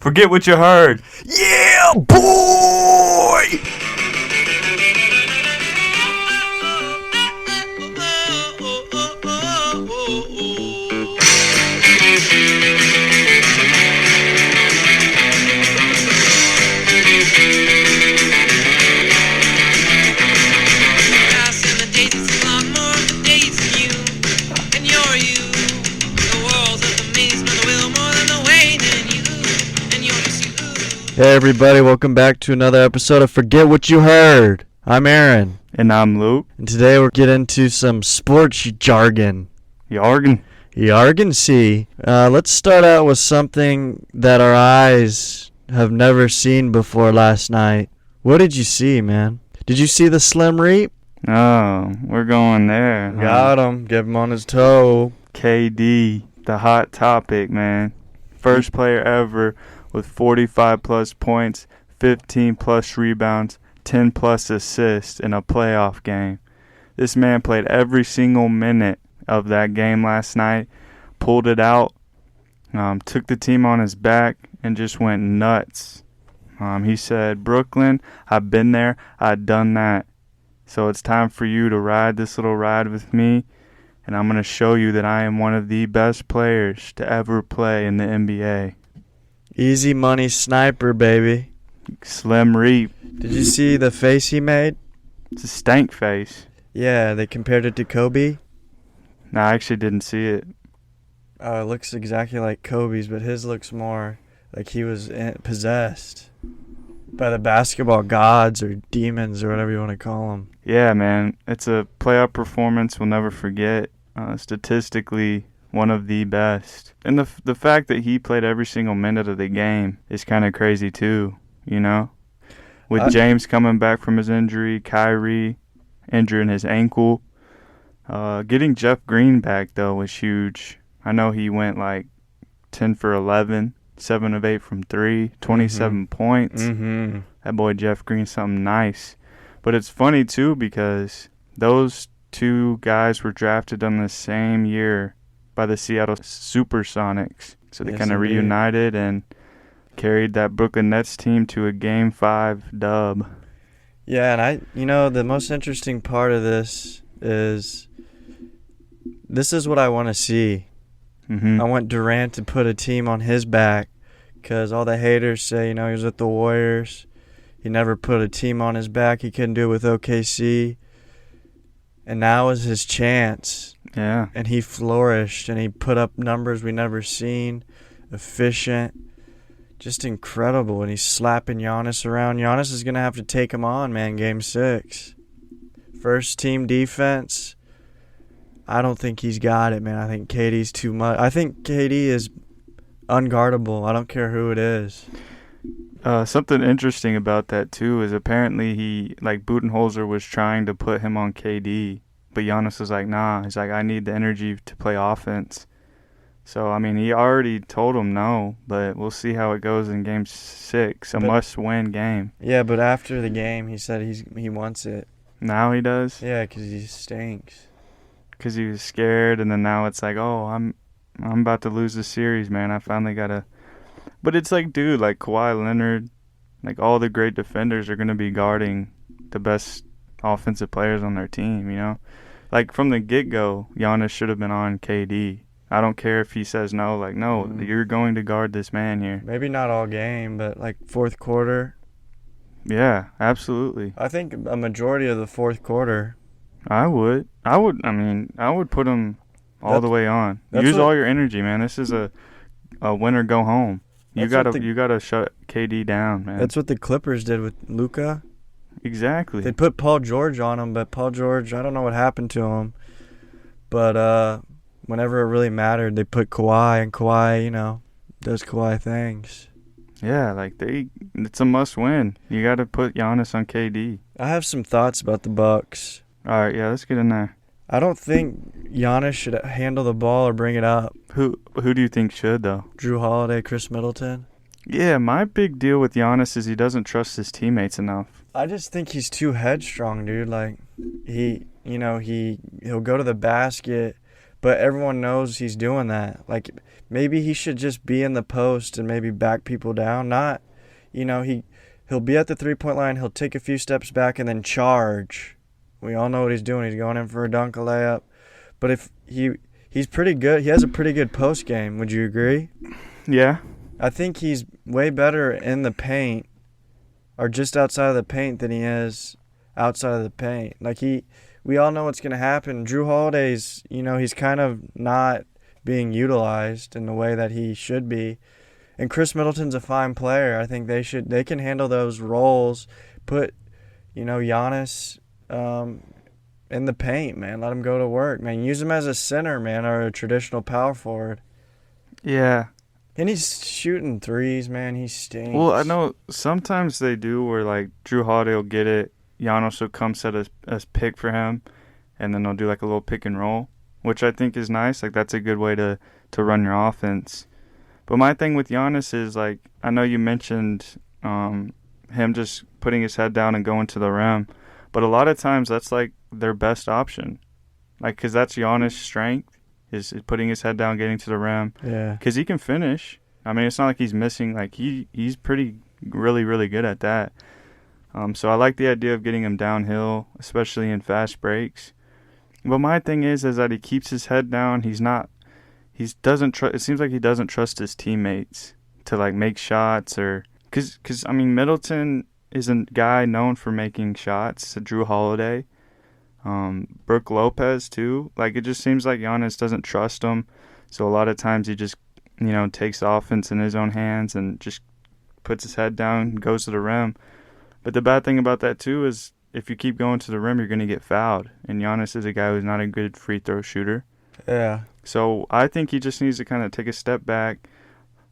Forget what you heard. Yeah, boy! Hey everybody, welcome back to another episode of Forget What You Heard. I'm Aaron. And I'm Luke. And today we're getting into some sports jargon. Jargon. See. Let's start out with something that our eyes have never seen before last night. What did you see, man? Did you see the Slim Reap? Oh, we're going there. Got him. Give him on his toe. KD, the hot topic, man. First player ever with 45-plus points, 15-plus rebounds, 10-plus assists in a playoff game. This man played every single minute of that game last night, pulled it out, took the team on his back, and just went nuts. He said, "Brooklyn, I've been there, I've done that. So it's time for you to ride this little ride with me, and I'm going to show you that I am one of the best players to ever play in the NBA." Easy money sniper, baby. Slim Reap. Did you see the face he made? It's a stank face. Yeah, they compared it to Kobe. No, I actually didn't see it. It looks exactly like Kobe's, but his looks more like he was possessed by the basketball gods or demons or whatever you want to call them. Yeah, man. It's a playoff performance we'll never forget. Statistically, one of the best. And the fact that he played every single minute of the game is kind of crazy too, you know? With James coming back from his injury, Kyrie injuring his ankle. Getting Jeff Green back, though, was huge. I know he went like 10 for 11, 7 of 8 from 3, 27 points. Mm-hmm. That boy Jeff Green's something nice. But it's funny, too, because those two guys were drafted on the same year by the Seattle Supersonics. So they kind of reunited and carried that Brooklyn Nets team to a Game 5 dub. Yeah, and the most interesting part of this is what I want to see. Mm-hmm. I want Durant to put a team on his back because all the haters say, he was with the Warriors. He never put a team on his back. He couldn't do it with OKC. And now is his chance. Yeah. And he flourished, and he put up numbers we never seen. Efficient. Just incredible. And he's slapping Giannis around. Giannis is going to have to take him on, man, Game 6. First team defense. I don't think he's got it, man. I think KD's too much. I think KD is unguardable. I don't care who it is. Something interesting about that, too, is apparently Budenholzer was trying to put him on KD, but Giannis was like, nah. He's like, I need the energy to play offense. So, he already told him no, but we'll see how it goes in Game 6, must-win game. Yeah, but after the game, he said he wants it. Now he does? Yeah, because he stinks. Because he was scared, and then now it's like, oh, I'm about to lose the series, man. I finally got to... But it's like, dude, like Kawhi Leonard, like all the great defenders are going to be guarding the best offensive players on their team, you know? Like from the get-go, Giannis should have been on KD. I don't care if he says no, no, you're going to guard this man here. Maybe not all game, but like fourth quarter. Yeah, absolutely. I think a majority of the fourth quarter. I would put him all the way on. Use all your energy, man. This is a win or go home. You gotta shut KD down, man. That's what the Clippers did with Luka. Exactly. They put Paul George on him, but Paul George, I don't know what happened to him. But whenever it really mattered, they put Kawhi, and Kawhi, does Kawhi things. Yeah, it's a must-win. You got to put Giannis on KD. I have some thoughts about the Bucks. All right, yeah, let's get in there. I don't think Giannis should handle the ball or bring it up. Who do you think should, though? Jrue Holiday, Chris Middleton. Yeah, my big deal with Giannis is he doesn't trust his teammates enough. I just think he's too headstrong, dude. Like, he'll go to the basket, but everyone knows he's doing that. Like, maybe he should just be in the post and maybe back people down. Not, he'll be at the 3-point line, he'll take a few steps back and then charge. We all know what he's doing. He's going in for a dunk, a layup. But if he's pretty good, he has a pretty good post game. Would you agree? Yeah. I think he's way better in the paint or just outside of the paint than he is outside of the paint. Like we all know what's going to happen. Drew Holiday's, he's kind of not being utilized in the way that he should be. And Chris Middleton's a fine player. I think they can handle those roles. Put, Giannis in the paint, man. Let him go to work, man. Use him as a center, man, or a traditional power forward. Yeah. And he's shooting threes, man. He stinks. Well, I know sometimes they do where, like, Drew Holiday will get it. Giannis will come set a pick for him, and then they'll do, like, a little pick and roll, which I think is nice. Like, that's a good way to run your offense. But my thing with Giannis is, like, I know you mentioned him just putting his head down and going to the rim, but a lot of times that's, like, their best option. Like, because that's Giannis' strength. Is putting his head down, getting to the rim. Yeah. Because he can finish. I mean, it's not like he's missing. Like, he's pretty, really, really good at that. So I like the idea of getting him downhill, especially in fast breaks. But my thing is that he keeps his head down. It seems like he doesn't trust his teammates to, like, make shots or – because, I mean, Middleton is a guy known for making shots. Drew Holiday. Brook Lopez too. Like, it just seems like Giannis doesn't trust him, so a lot of times he just takes the offense in his own hands and just puts his head down and goes to the rim. But the bad thing about that too is if you keep going to the rim, you're going to get fouled, and Giannis is a guy who's not a good free throw shooter. Yeah. So I think he just needs to kind of take a step back,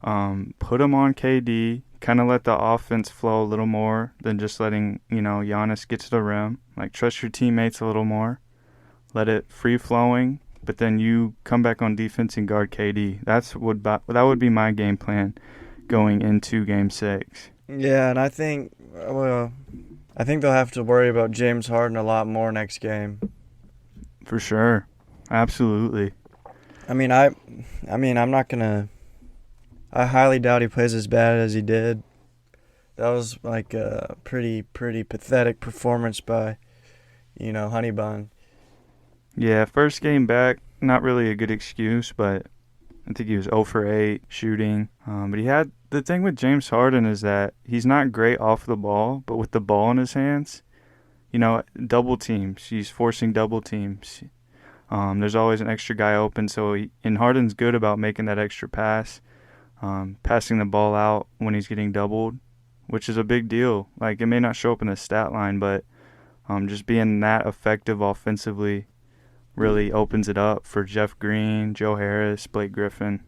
put him on KD, kind of let the offense flow a little more than just letting, Giannis get to the rim. Like, trust your teammates a little more. Let it free-flowing, but then you come back on defense and guard KD. That would be my game plan going into Game 6. Yeah, and I think they'll have to worry about James Harden a lot more next game. For sure. Absolutely. I mean, I'm not going to... I highly doubt he plays as bad as he did. That was like a pretty pathetic performance by, Honey Bun. Yeah, first game back, not really a good excuse, but I think he was 0 for 8 shooting. But the thing with James Harden is that he's not great off the ball, but with the ball in his hands, double teams. He's forcing double teams. There's always an extra guy open, and Harden's good about making that extra pass. Passing the ball out when he's getting doubled, which is a big deal. Like, it may not show up in the stat line, but just being that effective offensively really opens it up for Jeff Green, Joe Harris, Blake Griffin.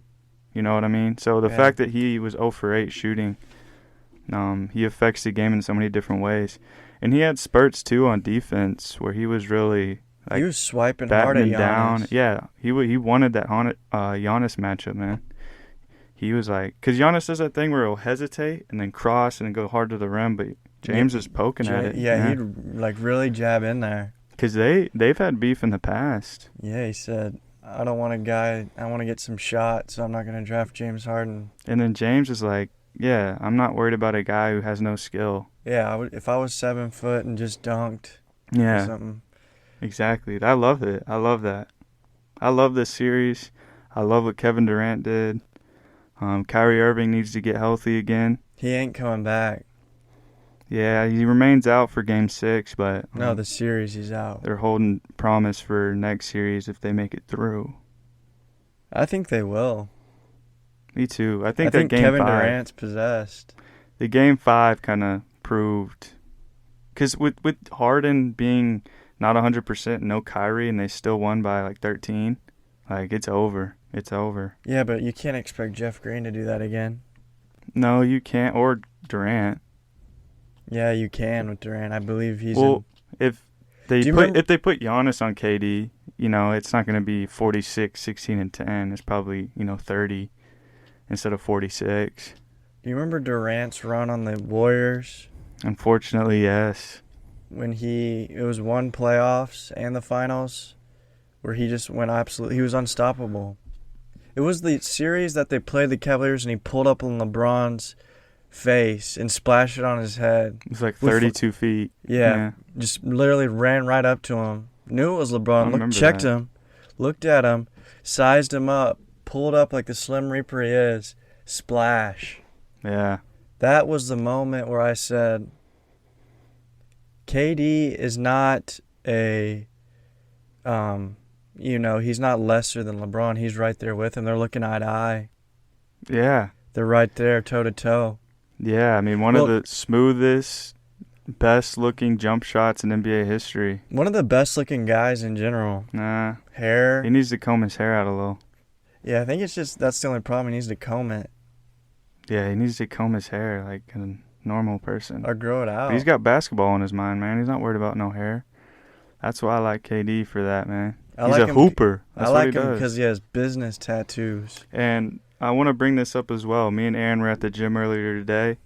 You know what I mean? So the fact that he was 0 for 8 shooting, he affects the game in so many different ways. And he had spurts, too, on defense where he was really, like, he was swiping hard at Giannis. Down. Yeah, he wanted that Giannis matchup, man. He was like, because Giannis does that thing where he'll hesitate and then cross and then go hard to the rim, but James is poking at it. Yeah, he'd like really jab in there. Because they've had beef in the past. Yeah, he said, I want to get some shots, so I'm not going to draft James Harden. And then James is like, yeah, I'm not worried about a guy who has no skill. Yeah, if I was 7 foot and just dunked or something. Exactly. I love it. I love that. I love this series. I love what Kevin Durant did. Kyrie Irving needs to get healthy again. He ain't coming back. Yeah, he remains out for Game 6, but... No, the series he's out. They're holding promise for next series if they make it through. I think they will. Me too. I think Game Kevin 5, Durant's possessed. The Game 5 kind of proved... Because with Harden being not 100%, no Kyrie, and they still won by like 13, like, it's over. It's over. Yeah, but you can't expect Jeff Green to do that again. No, you can't. Or Durant. Yeah, you can with Durant. I believe he's if they put Giannis on KD, it's not going to be 46, 16, and 10. It's probably, 30 instead of 46. Do you remember Durant's run on the Warriors? Unfortunately, yes. When it was one playoffs and the finals where he just went he was unstoppable. It was the series that they played the Cavaliers and he pulled up on LeBron's face and splashed it on his head. It's like 32 feet. Yeah, just literally ran right up to him. Knew it was LeBron. Checked him, looked at him, sized him up, pulled up like the Slim Reaper he is. Splash. Yeah. That was the moment where I said, KD is not a, he's not lesser than LeBron. He's right there with him. They're looking eye to eye. Yeah. They're right there, toe to toe. Yeah, I mean, one of the smoothest, best-looking jump shots in NBA history. One of the best-looking guys in general. Nah. Hair. He needs to comb his hair out a little. Yeah, I think it's just that's the only problem. He needs to comb it. Yeah, he needs to comb his hair like a normal person. Or grow it out. But he's got basketball on his mind, man. He's not worried about no hair. That's why I like KD for that, man. He's a hooper. That's I like what he him does. because he has business tattoos. And I want to bring this up as well. Me and Aaron were at the gym earlier today.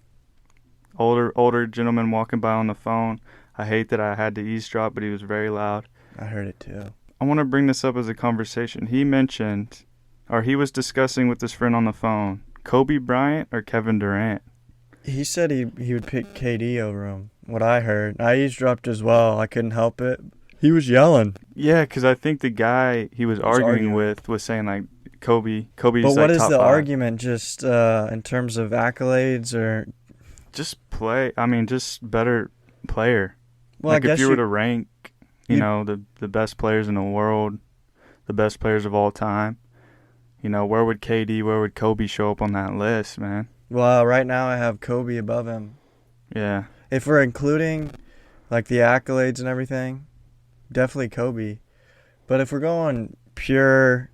Older gentleman walking by on the phone. I hate that I had to eavesdrop, but he was very loud. I heard it too. I want to bring this up as a conversation. He mentioned, or he was discussing with his friend on the phone, Kobe Bryant or Kevin Durant. He said he would pick KD over him. What I heard. I eavesdropped as well. I couldn't help it. He was yelling. Yeah, because I think the guy he was arguing with was saying, like, Kobe's but like what is top the 5. Argument? Just in terms of accolades or just play? I mean, just better player. Well, like I guess if you were to rank, the best players in the world, the best players of all time, where would KD, where would Kobe show up on that list, man? Well, right now I have Kobe above him. Yeah. If we're including like the accolades and everything, definitely Kobe. But if we're going pure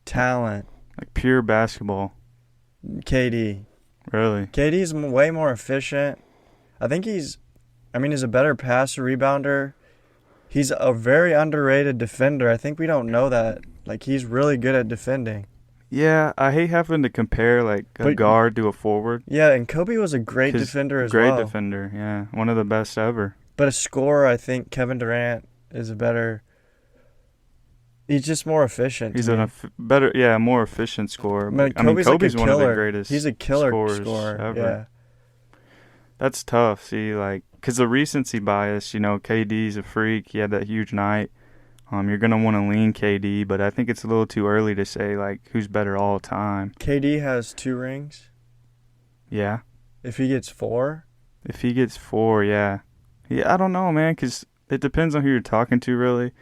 talent, like pure basketball, KD. Really? KD's way more efficient. I think he's a better passer, rebounder. He's a very underrated defender. I think we don't know that. Like, he's really good at defending. Yeah, I hate having to compare, like, a guard to a forward. Yeah, and Kobe was a great defender as well. Great defender, yeah. One of the best ever. But a scorer, I think Kevin Durant is a better... He's just more efficient. He's a more efficient scorer. Kobe's like one of the greatest. He's a killer scorer ever. Yeah. That's tough. See, like, because the recency bias, KD's a freak. He had that huge night. You're going to want to lean KD, but I think it's a little too early to say, like, who's better all time. KD has 2 rings. Yeah. If he gets 4? If he gets 4, yeah. Yeah, I don't know, man, because it depends on who you're talking to, really.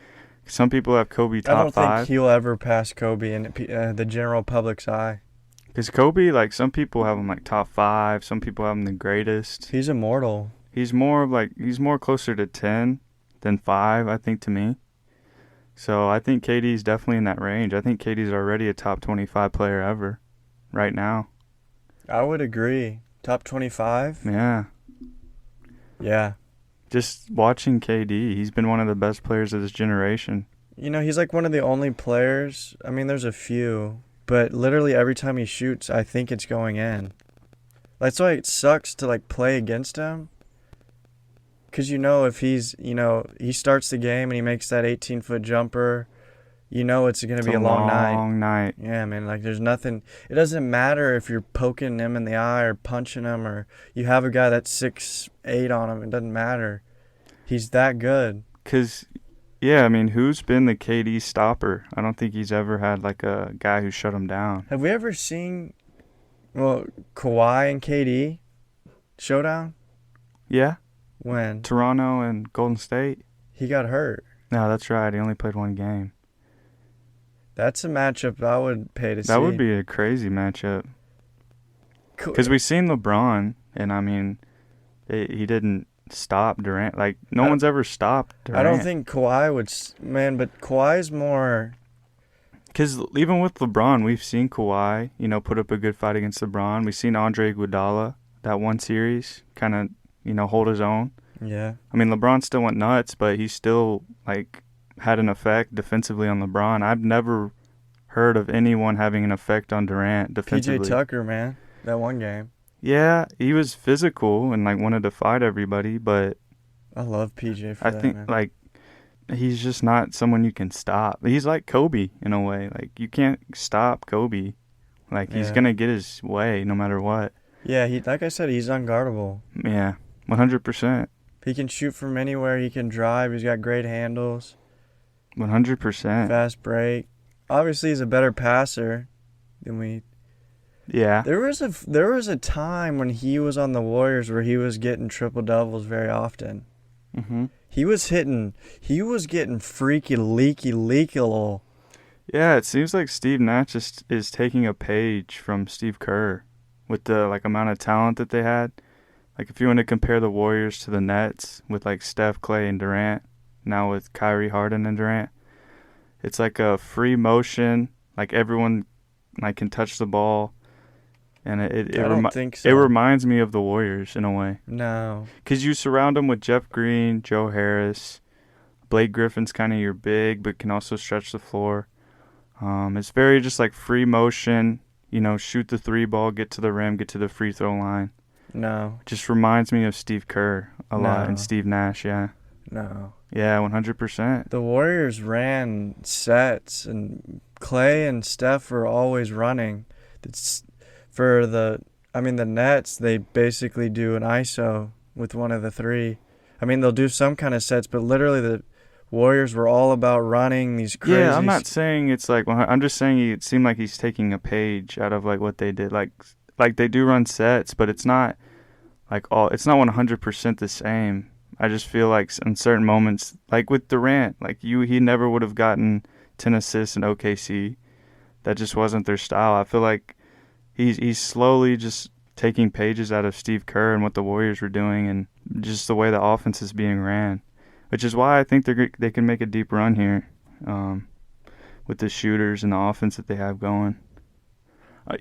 Some people have Kobe top 5. I don't think he'll ever pass Kobe in the general public's eye. Because Kobe, like, some people have him, like, top 5. Some people have him the greatest. He's immortal. He's more closer to 10 than 5, I think, to me. So I think KD's definitely in that range. I think KD's already a top 25 player ever right now. I would agree. Top 25? Yeah. Yeah. Just watching KD, he's been one of the best players of this generation. He's like one of the only players. I mean, there's a few, but literally every time he shoots, I think it's going in. That's why it sucks to, like, play against him. Because, if he's, he starts the game and he makes that 18-foot jumper, it's going to be a long night. Long night. Yeah, man, like, there's nothing. It doesn't matter if you're poking him in the eye or punching him or you have a guy that's 6'8" on him. It doesn't matter. He's that good. Because, yeah, I mean, who's been the KD stopper? I don't think he's ever had, like, a guy who shut him down. Have we ever seen, Kawhi and KD showdown? Yeah. When? Toronto and Golden State. He got hurt. No, that's right. He only played 1 game. That's a matchup I would pay to see. That would be a crazy matchup. Because we've seen LeBron, and, I mean, he didn't stop Durant. Like, no one's ever stopped Durant. I don't think Kawhi would... Man, but Kawhi's more... Because even with LeBron, we've seen Kawhi, put up a good fight against LeBron. We've seen Andre Iguodala, that one series, kind of... hold his own. Yeah. I mean, LeBron still went nuts, but he still, like, had an effect defensively on LeBron. I've never heard of anyone having an effect on Durant defensively. PJ Tucker, man, that one game. Yeah, he was physical and, like, wanted to fight everybody, but... I love PJ for that, I think, man. like, he's just not someone you can stop. He's like Kobe in a way. Like, you can't stop Kobe. Like, he's Yeah. going to get his way no matter what. Yeah, like I said, he's unguardable. Yeah, 100%. He can shoot from anywhere. He can drive. He's got great handles. 100%. Fast break. Obviously, he's a better passer than we. Yeah. There was a time when he was on the Warriors where he was getting triple doubles very often. Mm-hmm. He was getting freaky, leaky. Yeah, it seems like Steve Nash is taking a page from Steve Kerr with the like amount of talent that they had. Like, if you want to compare the Warriors to the Nets with like Steph, Clay, and Durant, now with Kyrie, Harden, and Durant, it's like a free motion. Like, everyone like can touch the ball, and I don't think so. it reminds me of the Warriors in a way. No. Because you surround them with Jeff Green, Joe Harris, Blake Griffin's kind of your big, but can also stretch the floor. It's very just like free motion, shoot the three ball, get to the rim, get to the free throw line. No. It just reminds me of Steve Kerr a lot and Steve Nash, yeah. No. Yeah, 100%. The Warriors ran sets, and Clay and Steph were always running. The Nets, they basically do an ISO with one of the three. I mean, they'll do some kind of sets, but literally the Warriors were all about running these crazy. Yeah, I'm not saying it's like. I'm just saying it seemed like he's taking a page out of like what they did. Like they do run sets, but it's not like it's not 100% the same. I just feel like in certain moments, like with Durant, like he never would have gotten 10 assists in OKC. That just wasn't their style. I feel like he's slowly just taking pages out of Steve Kerr and what the Warriors were doing, and just the way the offense is being ran. Which is why I think they can make a deep run here with the shooters and the offense that they have going.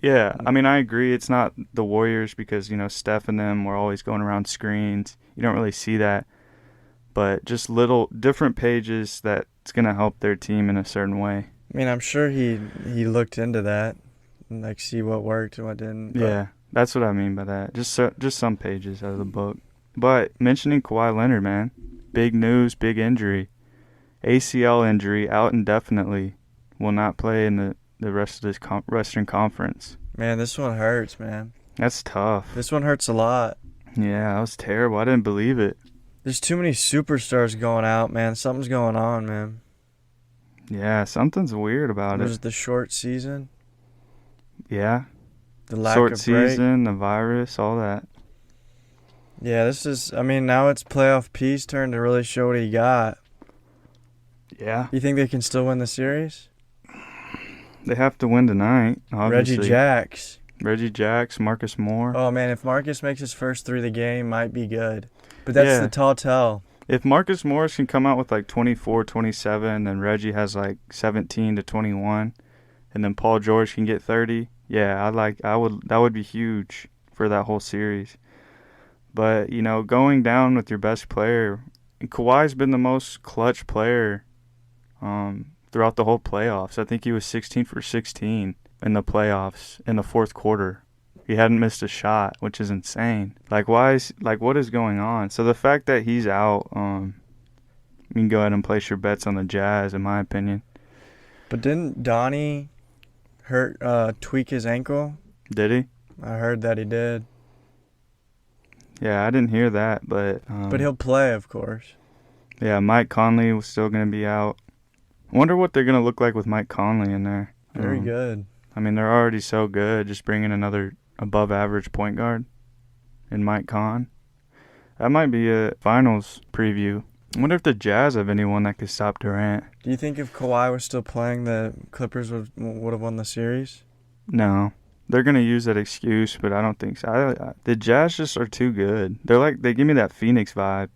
Yeah, I mean, I agree. It's not the Warriors because, Steph and them were always going around screens. You don't really see that. But just little different pages that's going to help their team in a certain way. I mean, I'm sure he looked into that and, like, see what worked and what didn't. Yeah, that's what I mean by that. Just some pages out of the book. But mentioning Kawhi Leonard, man. Big news, big injury. ACL injury, out indefinitely. Will not play in the rest of this Western Conference. Man, this one hurts, man. That's tough. This one hurts a lot. Yeah, that was terrible. I didn't believe it. There's too many superstars going out, man. Something's going on, man. Yeah, something's weird about it. Was it the short season? Yeah. The lack short of break? season, the virus, all that. Yeah, now it's playoff P's turn to really show what he got. Yeah. You think they can still win the series? They have to win tonight, obviously. Reggie Jacks, Marcus Moore. Oh, man, if Marcus makes his first three of the game, might be good. But that's the tall tell. If Marcus Morris can come out with like 24, 27, and Reggie has like 17 to 21, and then Paul George can get 30, that would be huge for that whole series. But, going down with your best player, Kawhi's been the most clutch player throughout the whole playoffs. I think he was 16 for 16 in the playoffs in the fourth quarter. He hadn't missed a shot, which is insane. What is going on? So the fact that he's out, you can go ahead and place your bets on the Jazz, in my opinion. But didn't Donnie tweak his ankle? Did he? I heard that he did. Yeah, I didn't hear that, but he'll play, of course. Yeah, Mike Conley was still going to be out. I wonder what they're going to look like with Mike Conley in there. Very good. I mean, they're already so good. Just bringing another above-average point guard in Mike Conn. That might be a finals preview. I wonder if the Jazz have anyone that could stop Durant. Do you think if Kawhi was still playing, the Clippers would have won the series? No. They're going to use that excuse, but I don't think so. The Jazz just are too good. They give me that Phoenix vibe.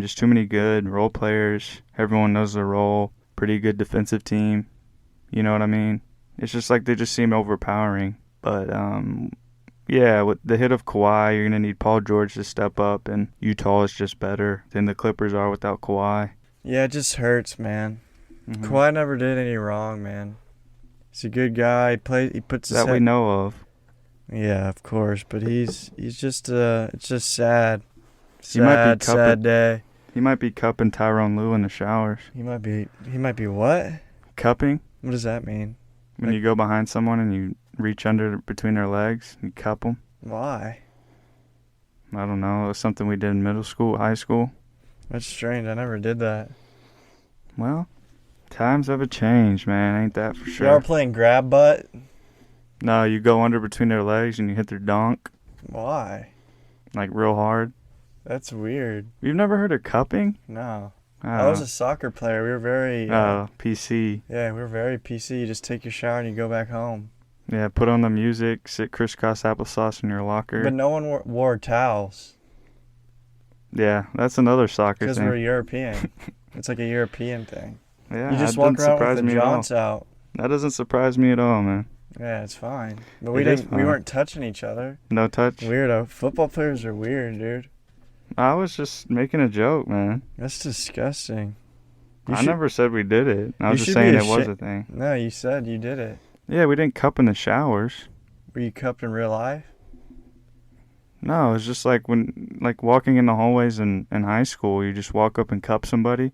Just too many good role players. Everyone knows their role. Pretty good defensive team. You know what I mean? It's just like they just seem overpowering. But, with the hit of Kawhi, you're going to need Paul George to step up, and Utah is just better than the Clippers are without Kawhi. Yeah, it just hurts, man. Mm-hmm. Kawhi never did any wrong, man. He's a good guy. He puts his that head. We know of. Yeah, of course, but he's just it's just sad. He might be Sad day. He might be cupping Tyronn Lue in the showers. He might be what? Cupping? What does that mean? When you go behind someone and you reach under between their legs, you cup them. Why? I don't know. It was something we did in middle school, high school. That's strange. I never did that. Well, times have changed, man. Ain't that for sure? Y'all playing grab butt? No, you go under between their legs and you hit their donk. Why? Like real hard. That's weird. You've never heard of cupping? No. Oh. I was a soccer player. We were very... PC. Yeah, we were very PC. You just take your shower and you go back home. Yeah, put on the music, sit crisscross applesauce in your locker. But no one wore towels. Yeah, that's another soccer thing. Because we're European. It's like a European thing. Yeah, You just that walk doesn't around surprise with me the at all. jaunts out. That doesn't surprise me at all, man. Yeah, it's fine. But It is we fine. weren't touching each other. No touch. Weirdo. Football players are weird, dude. I was just making a joke, man. That's disgusting. I never said we did it. I You was just should saying be it was a thing. No, you said you did it. Yeah, we didn't cup in the showers. Were you cupped in real life? No, it was just like walking in the hallways in high school. You just walk up and cup somebody.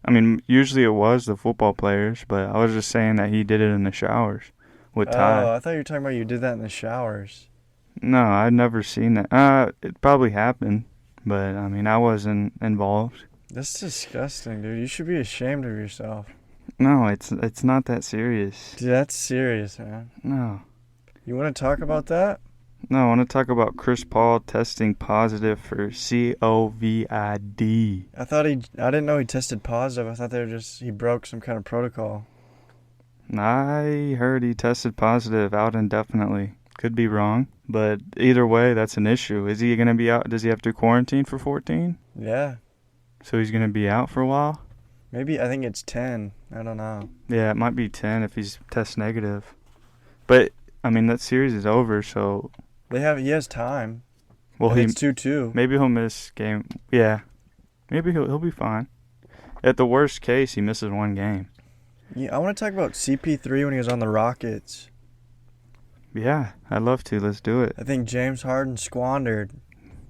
I mean, usually it was the football players, but I was just saying that he did it in the showers with Ty. Oh, I thought you were talking about you did that in the showers. No, I'd never seen that. It probably happened, but I mean, I wasn't involved. That's disgusting, dude. You should be ashamed of yourself. No, it's not that serious. Dude, that's serious, man. No. You want to talk about that? No, I want to talk about Chris Paul testing positive for COVID. I didn't know he tested positive. I thought he broke some kind of protocol. I heard he tested positive out indefinitely. Could be wrong, but either way, that's an issue. Is he going to be out? Does he have to quarantine for 14? Yeah. So he's going to be out for a while? Maybe, I think it's 10. I don't know. Yeah, it might be 10 if he's test negative. But, I mean, that series is over, so... He has time. Well, it's 2-2. Maybe he'll miss game. Yeah. Maybe he'll be fine. At the worst case, he misses one game. Yeah, I want to talk about CP3 when he was on the Rockets. Yeah, I'd love to. Let's do it. I think James Harden squandered.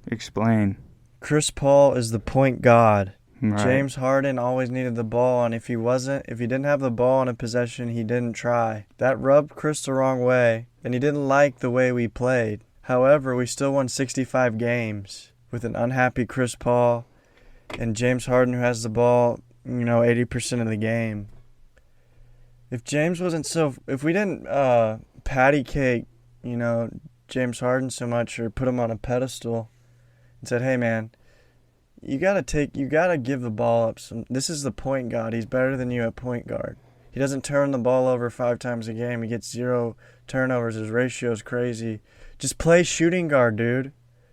Explain. Chris Paul is the point god. Right. James Harden always needed the ball, and if he didn't have the ball in a possession, he didn't try. That rubbed Chris the wrong way, and he didn't like the way we played. However, we still won 65 games with an unhappy Chris Paul and James Harden who has the ball, 80% of the game. If we didn't patty cake, James Harden so much or put him on a pedestal and said, hey man, you gotta give the ball up some. This is the point guard. He's better than you at point guard. He doesn't turn the ball over 5 times a game. He gets 0 turnovers. His ratio is crazy. Just play shooting guard, dude.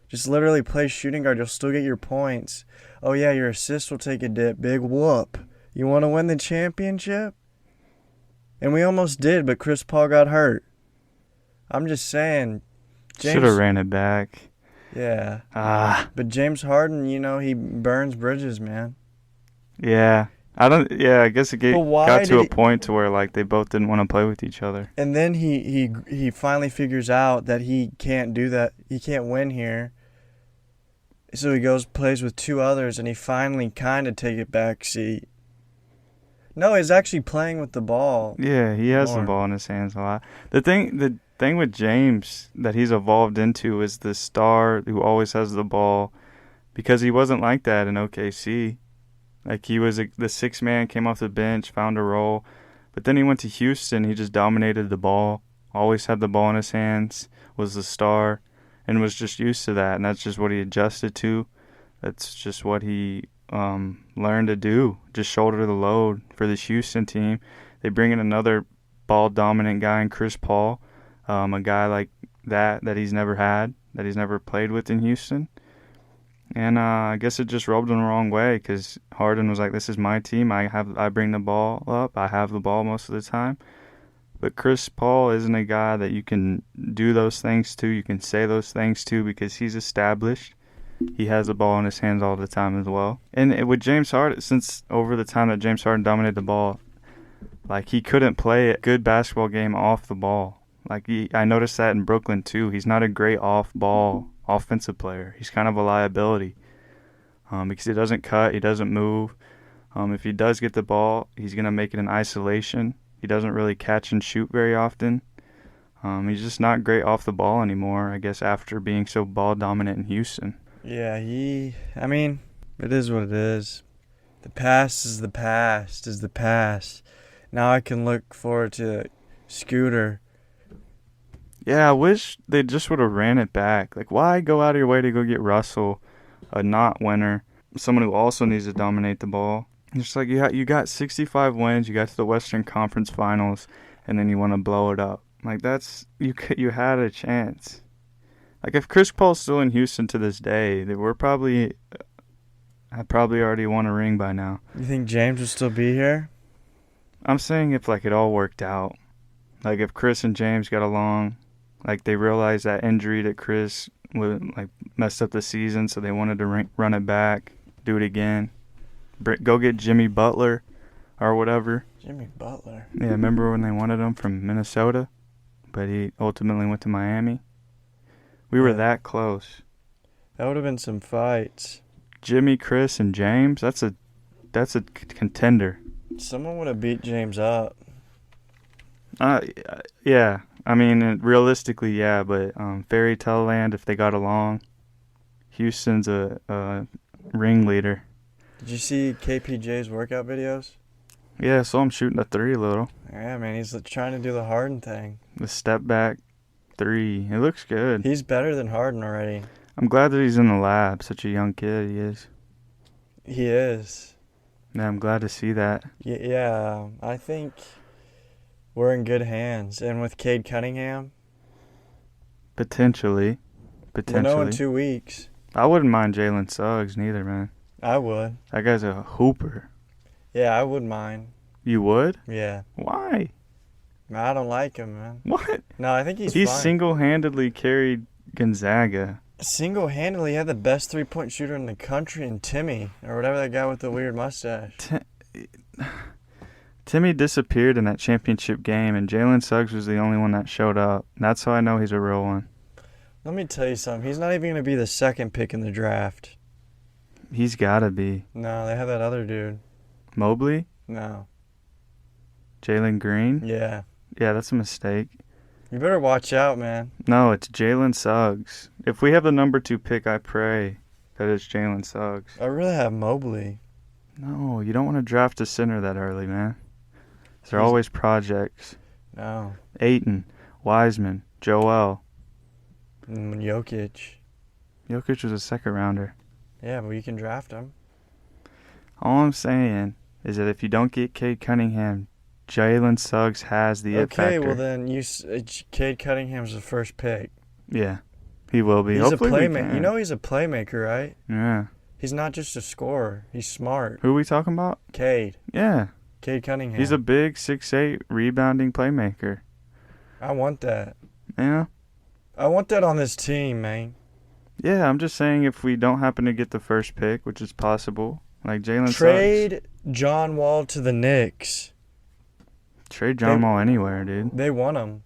Just literally play shooting guard. You'll still get your points. Oh yeah, your assists will take a dip. Big whoop. You want to win the championship? And we almost did, but Chris Paul got hurt. I'm just saying. Should have ran it back. Yeah. But James Harden, he burns bridges, man. Yeah. I guess it got to a point to where they both didn't want to play with each other. And then he finally figures out that he can't do that. He can't win here. So he plays with 2 others, and he finally kind of take a back seat. No, he's actually playing with the ball. Yeah, he has the ball in his hands a lot. The thing with James that he's evolved into is the star who always has the ball, because he wasn't like that in OKC. He was the 6th man, came off the bench, found a role. But then he went to Houston. He just dominated the ball, always had the ball in his hands, was the star, and was just used to that. And that's just what he adjusted to. That's just what he learned to do, just shoulder the load for this Houston team. They bring in another ball-dominant guy in Chris Paul, a guy like that he's never had, that he's never played with in Houston. And I guess it just rubbed him the wrong way because Harden was like, this is my team. I bring the ball up. I have the ball most of the time. But Chris Paul isn't a guy that you can do those things to. You can say those things to because he's established. He has the ball in his hands all the time as well. And with James Harden, since over the time that James Harden dominated the ball, he couldn't play a good basketball game off the ball. I noticed that in Brooklyn too. He's not a great off-ball offensive player. He's kind of a liability. because he doesn't cut, he doesn't move. If he does get the ball, he's going to make it in isolation. He doesn't really catch and shoot very often. He's just not great off the ball anymore, I guess, after being so ball dominant in Houston. Yeah, I mean, it is what it is. The past is the past is the past. Now I can look forward to Scooter. Yeah, I wish they just would have ran it back. Like, why go out of your way to go get Russell, a not winner, someone who also needs to dominate the ball? It's like you got 65 wins, you got to the Western Conference Finals, and then you want to blow it up. Like, you had a chance. Like, if Chris Paul's still in Houston to this day, I probably already won a ring by now. You think James would still be here? I'm saying if, like, it all worked out. Like, if Chris and James got along, like, they realized that injury that Chris messed up the season, so they wanted to run it back, do it again. Go get Jimmy Butler or whatever. Jimmy Butler? Yeah, remember when they wanted him from Minnesota? But he ultimately went to Miami. We were that close. That would have been some fights. Jimmy, Chris, and James, that's a contender. Someone would have beat James up. Yeah. I mean, realistically, yeah, but Fairy Tale Land, if they got along, Houston's a ringleader. Did you see KPJ's workout videos? Yeah, so I'm shooting a three a little. Yeah, man, he's trying to do the Harden thing. The step back three. It looks good. He's better than Harden already. I'm glad that he's in the lab. Such a young kid he is. He is. Yeah, I'm glad to see that. Yeah, I think we're in good hands. And with Cade Cunningham? Potentially. We'll know in 2 weeks. I wouldn't mind Jalen Suggs neither, man. I would. That guy's a hooper. Yeah, I wouldn't mind. You would? Yeah. Why? I don't like him, man. What? No, I think he's He fine. single-handedly carried Gonzaga. Single-handedly had the best three-point shooter in the country in Timmy, or whatever that guy with the weird mustache. Timmy disappeared in that championship game, and Jalen Suggs was the only one that showed up. That's how I know he's a real one. Let me tell you something. He's not even going to be the second pick in the draft. He's got to be. No, they have that other dude. Mobley? No. Jalen Green? Yeah. Yeah, that's a mistake. You better watch out, man. No, it's Jalen Suggs. If we have the number 2 pick, I pray that it's Jalen Suggs. I really have Mobley. No, you don't want to draft a center that early, man. They're always projects. No. Ayton, Wiseman, Joel. Jokic. Jokic was a second rounder. Yeah, but you can draft him. All I'm saying is that if you don't get Cade Cunningham, Jalen Suggs has the it factor. Okay, well then Cade Cunningham's the first pick. Yeah, he will be. He's Hopefully a playmaker. You know he's a playmaker, right? Yeah. He's not just a scorer. He's smart. Who are we talking about? Cade. Yeah. Cade Cunningham. He's a big 6'8" rebounding playmaker. I want that. Yeah. I want that on this team, man. Yeah, I'm just saying if we don't happen to get the first pick, which is possible, like Jalen Suggs. Trade John Wall to the Knicks. Trade John Wall anywhere, dude. They want him.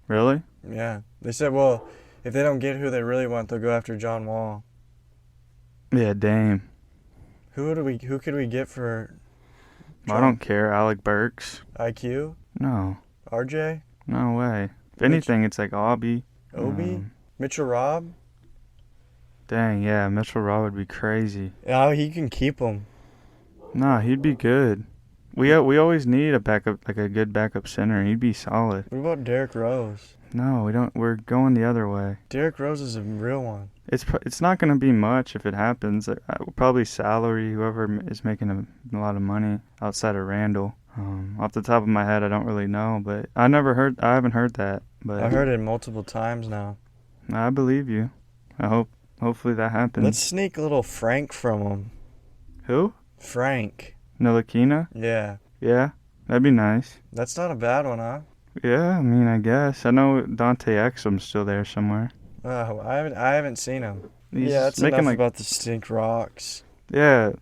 Really? Yeah. They said, well, if they don't get who they really want, they'll go after John Wall. Yeah, Dame. Who could we get for I don't care. Alec Burks. IQ? No. RJ? No way. If anything, it's like Obi. Mitchell Robb? Dang, yeah, Mitchell Robb would be crazy. Yeah, he can keep him. Nah, he'd be good. We always need a backup, like a good backup center. He'd be solid. What about Derrick Rose? No, we don't. We're going the other way. Derrick Rose is a real one. It's not going to be much if it happens. Probably salary, whoever is making a lot of money outside of Randall. Off the top of my head, I don't really know, but I haven't heard that. But I heard it multiple times now. I believe you. Hopefully that happens. Let's sneak a little Frank from him. Who? Frank. Ntilikina? Yeah. Yeah, that'd be nice. That's not a bad one, huh? Yeah, I mean, I guess. I know Dante Exum's still there somewhere. Oh, I haven't seen him. He's that's making enough about the Stink Rocks. Yeah,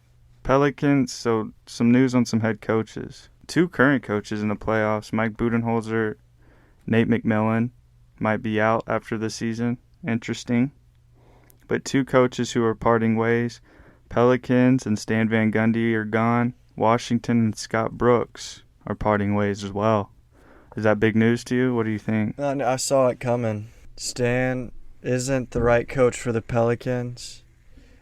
Pelicans. So some news on some head coaches. 2 current coaches in the playoffs. Mike Budenholzer, Nate McMillan might be out after the season. Interesting. But 2 coaches who are parting ways. Pelicans and Stan Van Gundy are gone. Washington and Scott Brooks are parting ways as well. Is that big news to you? What do you think? I saw it coming. Stan isn't the right coach for the Pelicans.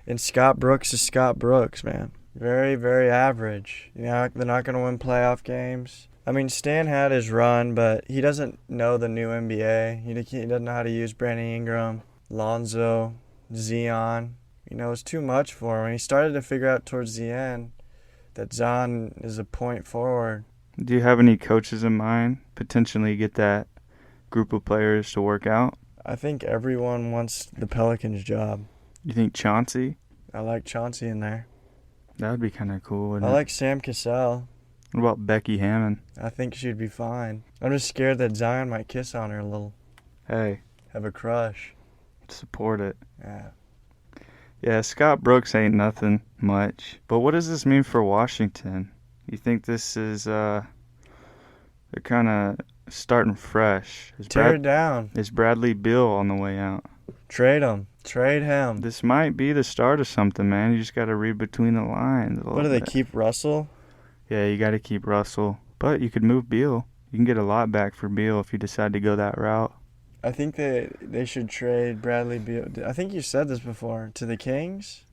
And Scott Brooks is Scott Brooks, man. Very, very average. They're not going to win playoff games. I mean, Stan had his run, but he doesn't know the new NBA. He doesn't know how to use Brandon Ingram, Lonzo, Zion. It's too much for him. And he started to figure out towards the end that Zion is a point forward. Do you have any coaches in mind potentially get that group of players to work out? I think everyone wants the Pelicans' job. You think Chauncey? I like Chauncey in there. That would be kind of cool, wouldn't I it? like Sam Cassell. What about Becky Hammond? I think she'd be fine. I'm just scared that Zion might kiss on her a little. Hey. Have a crush. Support it. Yeah. Yeah, Scott Brooks ain't nothing much. But what does this mean for Washington? You think this is, they're kind of starting fresh. Tear it down. Is Bradley Beal on the way out? Trade him. Trade him. This might be the start of something, man. You just got to read between the lines. What do they keep, Russell? Yeah, you got to keep Russell. But you could move Beal. You can get a lot back for Beal if you decide to go that route. I think they should trade Bradley Beal. I think you said this before. To the Kings?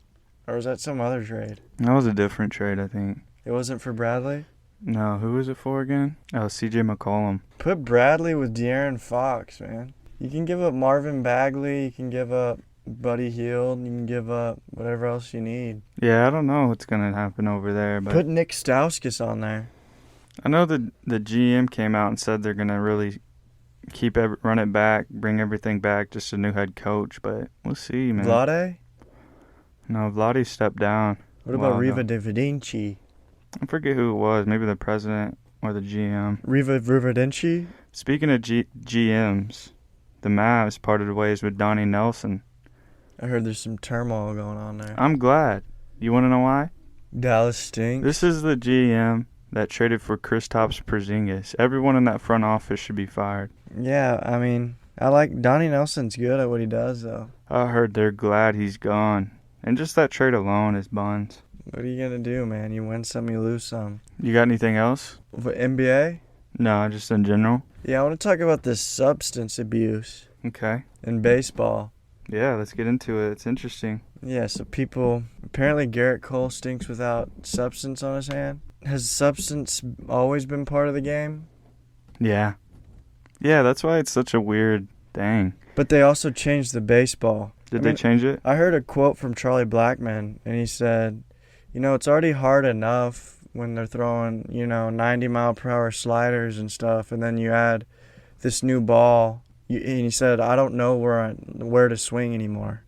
Or was that some other trade? That was a different trade, I think. It wasn't for Bradley? No, who was it for again? Oh, C.J. McCollum. Put Bradley with De'Aaron Fox, man. You can give up Marvin Bagley. You can give up Buddy Hield. You can give up whatever else you need. Yeah, I don't know what's going to happen over there. But put Nick Stauskas on there. I know the GM came out and said they're going to really run it back, bring everything back, just a new head coach. But we'll see, man. Vlade? No, Vlade stepped down. What about Riva Divinci? I forget who it was. Maybe the president or the GM. Riva Divinci? Speaking of GMs, the Mavs parted ways with Donnie Nelson. I heard there's some turmoil going on there. I'm glad. You want to know why? Dallas stinks. This is the GM that traded for Kristaps Porzingis. Everyone in that front office should be fired. Yeah, I mean, I like Donnie Nelson's good at what he does, though. I heard they're glad he's gone. And just that trade alone is buns. What are you going to do, man? You win some, you lose some. You got anything else? For NBA? No, just in general. Yeah, I want to talk about this substance abuse. Okay. In baseball. Yeah, let's get into it. It's interesting. Yeah, so apparently Garrett Cole stinks without substance on his hand. Has substance always been part of the game? Yeah. Yeah, that's why it's such a weird thing. But they also changed the baseball. Did they change it? I heard a quote from Charlie Blackmon, and he said, it's already hard enough when they're throwing, 90-mile-per-hour sliders and stuff, and then you add this new ball. And he said, I don't know where to swing anymore.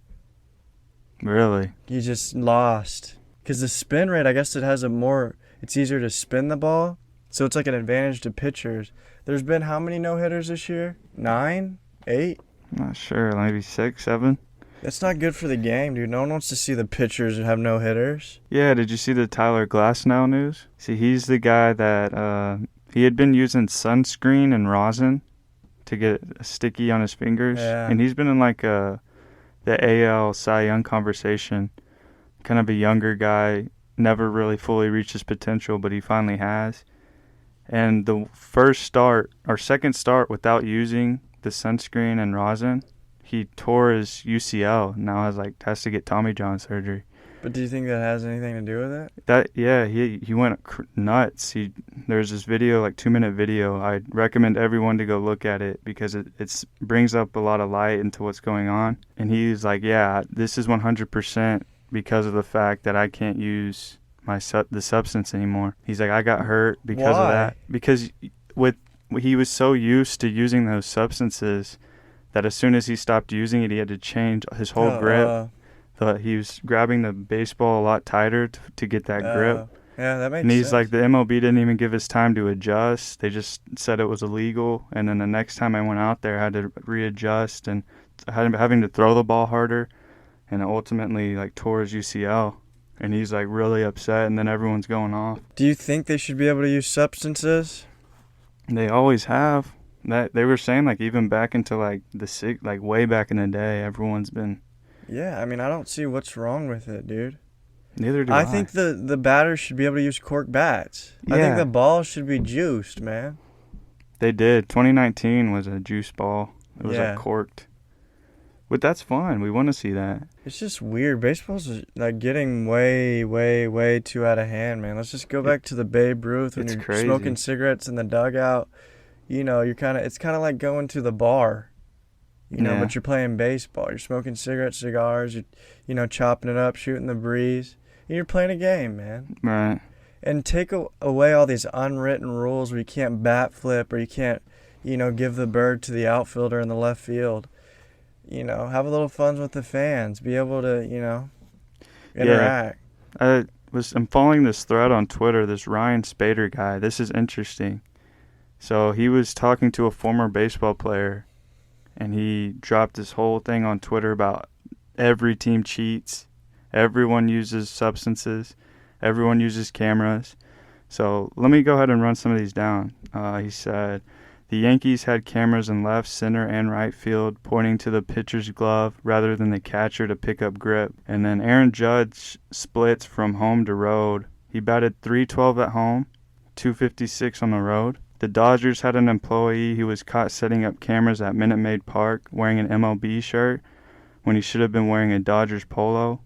Really? You just lost. Because the spin rate, I guess it's easier to spin the ball, so it's like an advantage to pitchers. There's been how many no-hitters this year? 9? 8? Not sure. Maybe 6, 7? That's not good for the game, dude. No one wants to see the pitchers have no-hitters. Yeah, did you see the Tyler Glasnow news? See, he's the guy that he had been using sunscreen and rosin to get sticky on his fingers. Yeah. And he's been in the AL Cy Young conversation. Kind of a younger guy, never really fully reached his potential, but he finally has. And the second start without using the sunscreen and rosin, he tore his UCL. Now has to get Tommy John surgery. But do you think that has anything to do with it? He went nuts. There's this video, 2-minute video. I recommend everyone to go look at it because it brings up a lot of light into what's going on. And he's like, yeah, this is 100% because of the fact that I can't use the substance anymore. He's like, I got hurt because of that. Because he was so used to using those substances that as soon as he stopped using it, he had to change his whole grip. He was grabbing the baseball a lot tighter to get that grip. Yeah, that makes sense. And he's like, the MLB didn't even give us time to adjust. They just said it was illegal. And then the next time I went out there, I had to readjust and having to throw the ball harder. And ultimately, tore his UCL. And he's, really upset. And then everyone's going off. Do you think they should be able to use substances? They always have. That they were saying even back into way back in the day, everyone's been. Yeah, I mean, I don't see what's wrong with it, dude. Neither do I. I think the batters should be able to use cork bats. Yeah. I think the ball should be juiced, man. They did. 2019 was a juice ball. It was Yeah. like corked. But that's fun. We want to see that. It's just weird. Baseball's like getting way, way, way too out of hand, man. Let's just go back to the Babe Ruth when It's you're crazy. smoking cigarettes in the dugout. You know, it's kind of like going to the bar. You know, Yeah. but you're playing baseball. You're smoking cigarettes, cigars. You're, chopping it up, shooting the breeze. And you're playing a game, man. Right. And take away all these unwritten rules where you can't bat flip or you can't, give the bird to the outfielder in the left field. Have a little fun with the fans. Be able to, interact. I'm following this thread on Twitter, this Ryan Spader guy. This is interesting. So he was talking to a former baseball player, and he dropped this whole thing on Twitter about every team cheats. Everyone uses substances. Everyone uses cameras. So let me go ahead and run some of these down. He said, the Yankees had cameras in left, center, and right field pointing to the pitcher's glove rather than the catcher to pick up grip. And then Aaron Judge splits from home to road. He batted .312 at home, .256 on the road. The Dodgers had an employee who was caught setting up cameras at Minute Maid Park wearing an MLB shirt when he should have been wearing a Dodgers polo,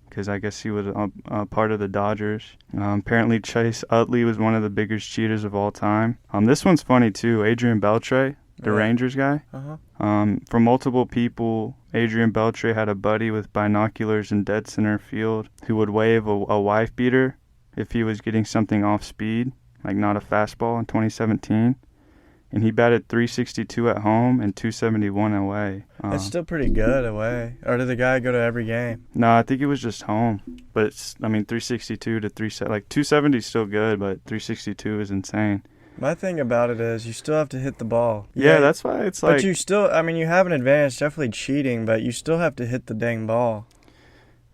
because I guess he was a part of the Dodgers. Apparently Chase Utley was one of the biggest cheaters of all time. This one's funny too. Adrian Beltre, the Rangers guy. From multiple people, Adrian Beltre had a buddy with binoculars in dead center field who would wave a wife beater if he was getting something off speed, like not a fastball, in 2017. And he batted .362 at home and .271 away. That's still pretty good away. Or did the guy go to every game? No, I think it was just home. But .362 to 370, like 270 is still good, but .362 is insane. My thing about it is you still have to hit the ball. Yeah, that's why it's like. But you still, you have an advantage, definitely cheating, but you still have to hit the dang ball.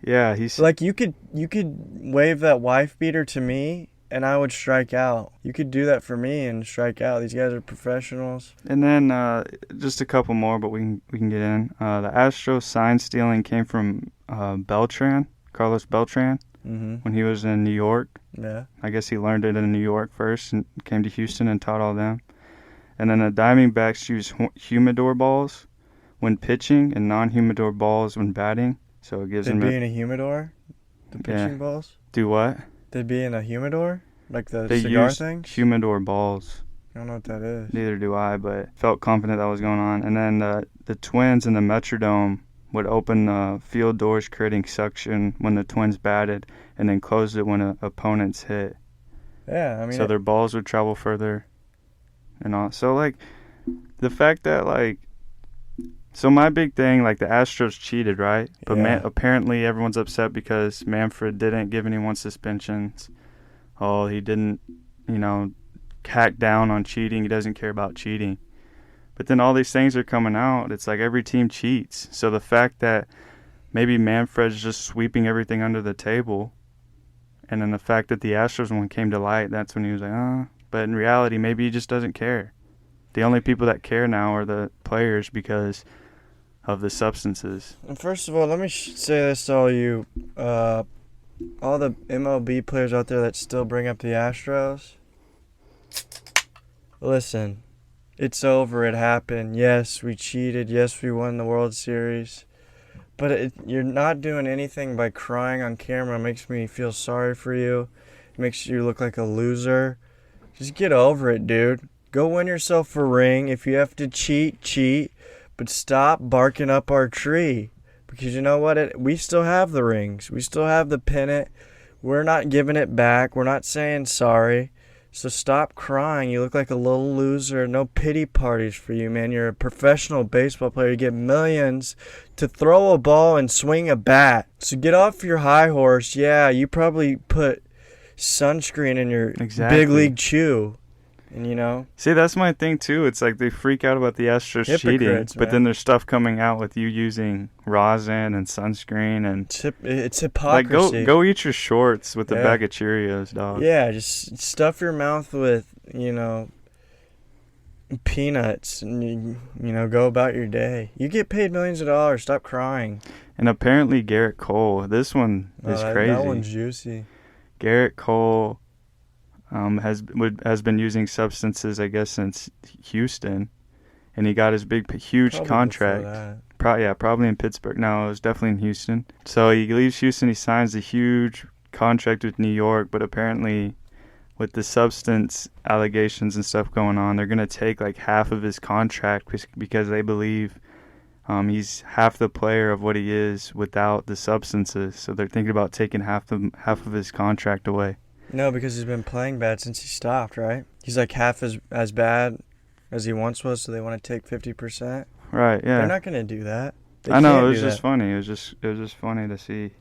Yeah, he's like you could wave that wife beater to me, and I would strike out. You could do that for me and strike out. These guys are professionals. And then just a couple more, but we can get in. The Astros sign stealing came from Carlos Beltran, when he was in New York. Yeah. I guess he learned it in New York first and came to Houston and taught all them. And then the Diamondbacks use humidor balls when pitching and non-humidor balls when batting. So it gives them. They'd be in a humidor? The pitching balls? Do what? They'd be in a humidor? Like the they cigar use thing? Humidor balls. I don't know what that is. Neither do I, but felt confident that was going on. And then the Twins in the Metrodome would open the field doors, creating suction when the Twins batted, and then closed it when opponents hit. Yeah, so their balls would travel further and all. So, like, the fact that, like, so my big thing, like, the Astros cheated, right? But apparently everyone's upset because Manfred didn't give anyone suspensions. Oh, he didn't, hack down on cheating. He doesn't care about cheating. But then all these things are coming out. It's like every team cheats. So the fact that maybe Manfred's just sweeping everything under the table, and then the fact that the Astros one came to light, that's when he was like, But in reality, maybe he just doesn't care. The only people that care now are the players because of the substances. And first of all, let me say this to all you, all the MLB players out there that still bring up the Astros. Listen, it's over. It happened. Yes, we cheated. Yes, we won the World Series. But you're not doing anything by crying on camera. It makes me feel sorry for you. It makes you look like a loser. Just get over it, dude. Go win yourself a ring. If you have to cheat, cheat. But stop barking up our tree. Because you know what? We still have the rings. We still have the pennant. We're not giving it back. We're not saying sorry. So stop crying. You look like a little loser. No pity parties for you, man. You're a professional baseball player. You get millions to throw a ball and swing a bat. So get off your high horse. Yeah, you probably put sunscreen in your big league chew. And See, that's my thing too. It's like they freak out about the Astros cheating, but then there's stuff coming out with you using rosin and sunscreen and it's hypocrisy. Like go eat your shorts with a bag of Cheerios, dog. Yeah, just stuff your mouth with peanuts and go about your day. You get paid millions of dollars. Stop crying. And apparently Garrett Cole, this one is crazy. That one's juicy. Garrett Cole has been using substances, I guess, since Houston, and he got his huge Probably contract. Probably in Pittsburgh. No, it was definitely in Houston. So he leaves Houston, he signs a huge contract with New York, but apparently with the substance allegations and stuff going on, they're going to take like half of his contract because they believe he's half the player of what he is without the substances. So they're thinking about taking half of his contract away. No, because he's been playing bad since he stopped, right? He's like half as bad as he once was, so they want to take 50%. Right, yeah. They're not going to do that. I know, it was just funny. It was just funny to see.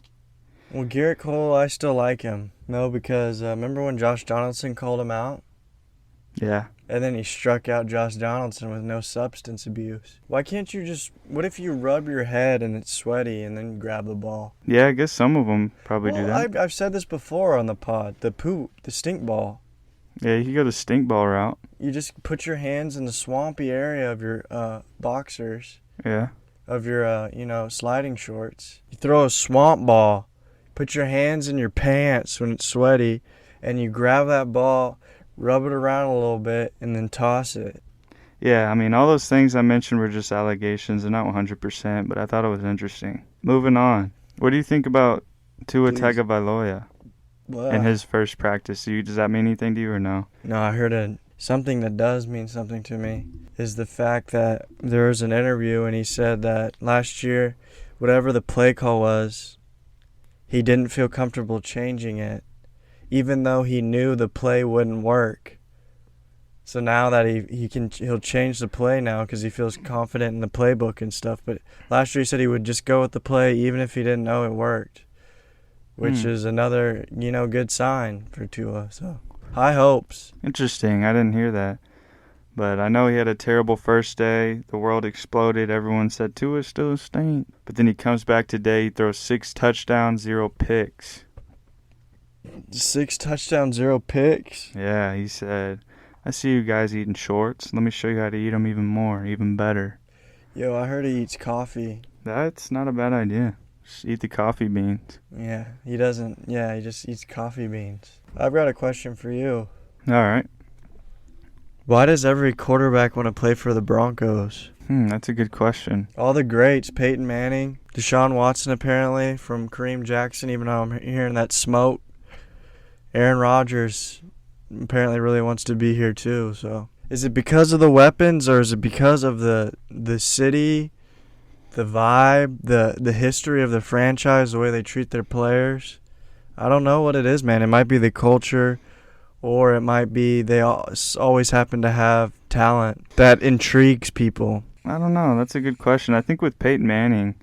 Well, Garrett Cole, I still like him. No, because remember when Josh Donaldson called him out? Yeah. And then he struck out Josh Donaldson with no substance abuse. Why can't you what if you rub your head and it's sweaty and then you grab the ball? Yeah, I guess some of them probably do that. I've said this before on the pod. The stink ball. Yeah, you can go the stink ball route. You just put your hands in the swampy area of your boxers. Yeah. Of your, sliding shorts. You throw a swamp ball. Put your hands in your pants when it's sweaty, and you grab that ball, rub it around a little bit, and then toss it. Yeah, I mean, all those things I mentioned were just allegations and not 100%, but I thought it was interesting. Moving on. What do you think about Tua Tagovailoa in his first practice? Does that mean anything to you or no? No, I heard something that does mean something to me is the fact that there was an interview, and he said that last year, whatever the play call was, he didn't feel comfortable changing it, even though he knew the play wouldn't work. So now that he'll change the play now because he feels confident in the playbook and stuff. But last year he said he would just go with the play even if he didn't know it worked, which is another good sign for Tua. So high hopes. Interesting. I didn't hear that. But I know he had a terrible first day. The world exploded. Everyone said Tua's still a stink. But then he comes back today. He throws 6 touchdowns, 0 picks. 6 touchdowns, 0 picks? Yeah, he said, I see you guys eating shorts. Let me show you how to eat them even more, even better. Yo, I heard he eats coffee. That's not a bad idea. Just eat the coffee beans. Yeah, he doesn't. Yeah, he just eats coffee beans. I've got a question for you. All right. Why does every quarterback want to play for the Broncos? That's a good question. All the greats, Peyton Manning, Deshaun Watson apparently, from Kareem Jackson, even though I'm hearing that smoke. Aaron Rodgers apparently really wants to be here too. So, is it because of the weapons, or is it because of the city, the vibe, the history of the franchise, the way they treat their players? I don't know what it is, man. It might be the culture. Or it might be they always happen to have talent that intrigues people. I don't know. That's a good question. I think with Peyton Manning,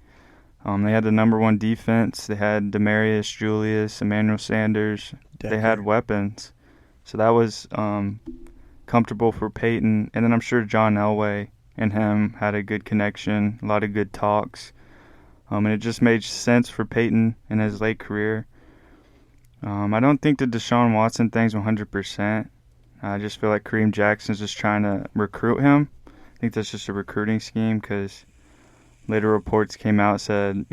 they had the number 1 defense. They had Demarius, Julius, Emmanuel Sanders. Decker. They had weapons. So that was comfortable for Peyton. And then I'm sure John Elway and him had a good connection, a lot of good talks. And it just made sense for Peyton in his late career. I don't think the Deshaun Watson thing's 100%. I just feel like Kareem Jackson's just trying to recruit him. I think that's just a recruiting scheme because later reports came out said,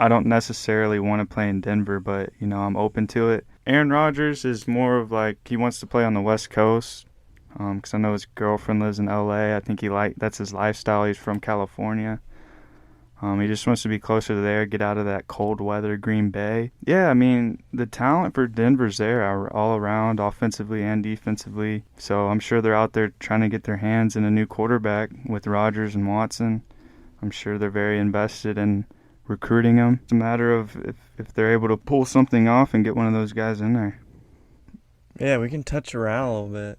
I don't necessarily want to play in Denver, but, I'm open to it. Aaron Rodgers is more of like he wants to play on the West Coast because I know his girlfriend lives in L.A. I think that's his lifestyle. He's from California. He just wants to be closer to there, get out of that cold weather, Green Bay. Yeah, I mean, the talent for Denver's there all around, offensively and defensively. So I'm sure they're out there trying to get their hands in a new quarterback with Rodgers and Watson. I'm sure they're very invested in recruiting him. It's a matter of if they're able to pull something off and get one of those guys in there. Yeah, we can touch around a little bit.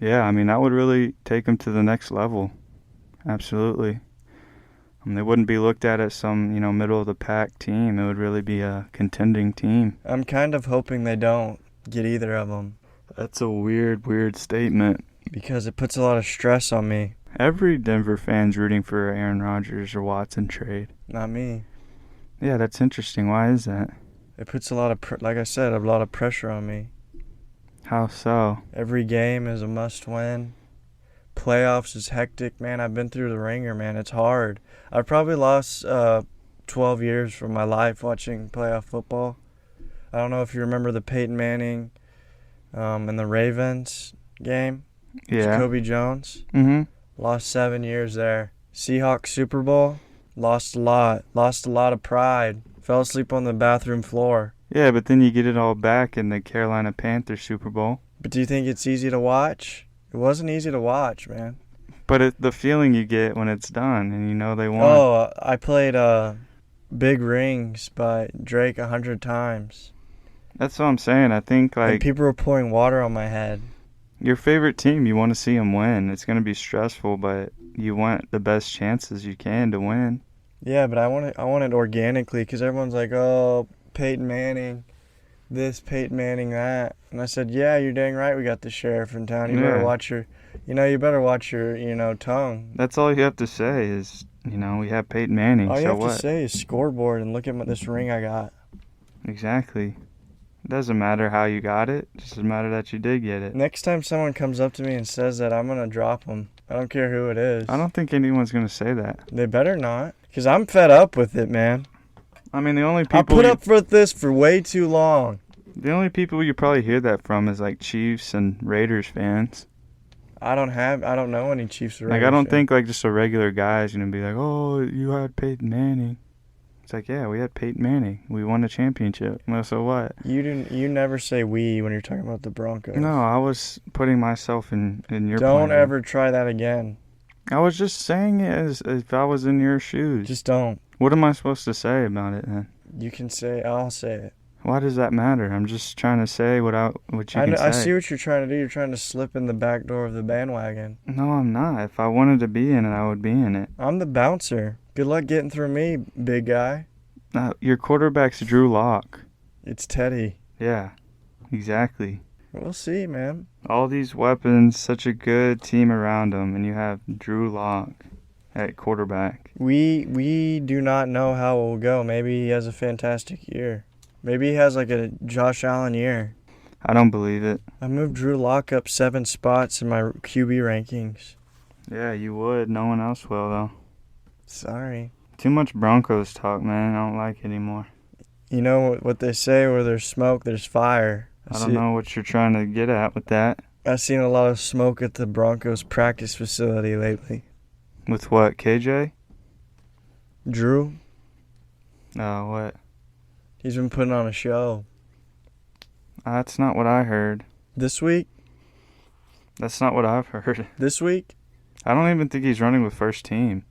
Yeah, I mean, that would really take them to the next level. Absolutely. They wouldn't be looked at as some, middle-of-the-pack team. It would really be a contending team. I'm kind of hoping they don't get either of them. That's a weird statement. Because it puts a lot of stress on me. Every Denver fan's rooting for Aaron Rodgers or Watson trade. Not me. Yeah, that's interesting. Why is that? It puts a lot of, like I said, a lot of pressure on me. How so? Every game is a must-win. Playoffs is hectic, man. I've been through the ringer, man. It's hard. I've probably lost 12 years from my life watching playoff football. I don't know if you remember the Peyton Manning and the Ravens game. Yeah. Jacoby Jones. Mm-hmm. Lost 7 years there. Seahawks Super Bowl. Lost a lot. Lost a lot of pride. Fell asleep on the bathroom floor. Yeah, but then you get it all back in the Carolina Panthers Super Bowl. But do you think it's easy to watch? It wasn't easy to watch, man. But the feeling you get when it's done and you know they won. Oh, I played Big Rings by Drake 100 times. That's what I'm saying. I think, And like, people were pouring water on my head. your favorite team, you want to see them win. It's going to be stressful, but you want the best chances you can to win. Yeah, but I want it organically because everyone's like, oh, Peyton Manning, this, Peyton Manning, that. And I said, yeah, you're dang right we got the sheriff in town. You better watch your, tongue. That's all you have to say is, we have Peyton Manning, All you so have what? to say is scoreboard and look at this ring I got. Exactly. It doesn't matter how you got it. It just matter that you did get it. Next time someone comes up to me and says that, I'm going to drop them. I don't care who it is. I don't think anyone's going to say that. They better not. Because I'm fed up with it, man. I mean, the only people I put up with this for way too long. The only people you probably hear that from is like Chiefs and Raiders fans. I don't know any Chiefs or Raiders Like, I don't fans. think like just a regular guy is going to be like, oh, you had Peyton Manning. It's like, yeah, we had Peyton Manning. We won a championship. Well, so what? You never say we when you're talking about the Broncos. No, I was putting myself in your Don't point. ever try that again. I was just saying it as if I was in your shoes. Just don't. What am I supposed to say about it then? You can say, I'll say it. Why does that matter? I'm just trying to say what you can say. I see what you're trying to do. You're trying to slip in the back door of the bandwagon. No, I'm not. If I wanted to be in it, I would be in it. I'm the bouncer. Good luck getting through me, big guy. Your quarterback's Drew Lock. It's Teddy. Yeah, exactly. We'll see, man. All these weapons, such a good team around him, and you have Drew Lock at quarterback. We do not know how it will go. Maybe he has a fantastic year. Maybe he has like a Josh Allen year. I don't believe it. I moved Drew Lock up 7 spots in my QB rankings. Yeah, you would. No one else will, though. Sorry. Too much Broncos talk, man. I don't like it anymore. You know what they say, where there's smoke, there's fire. I don't know what you're trying to get at with that. I've seen a lot of smoke at the Broncos practice facility lately. With what, KJ? Drew, What? he's been putting on a show. That's not what I heard. This week? That's not what I've heard. This week? I don't even think he's running with first team.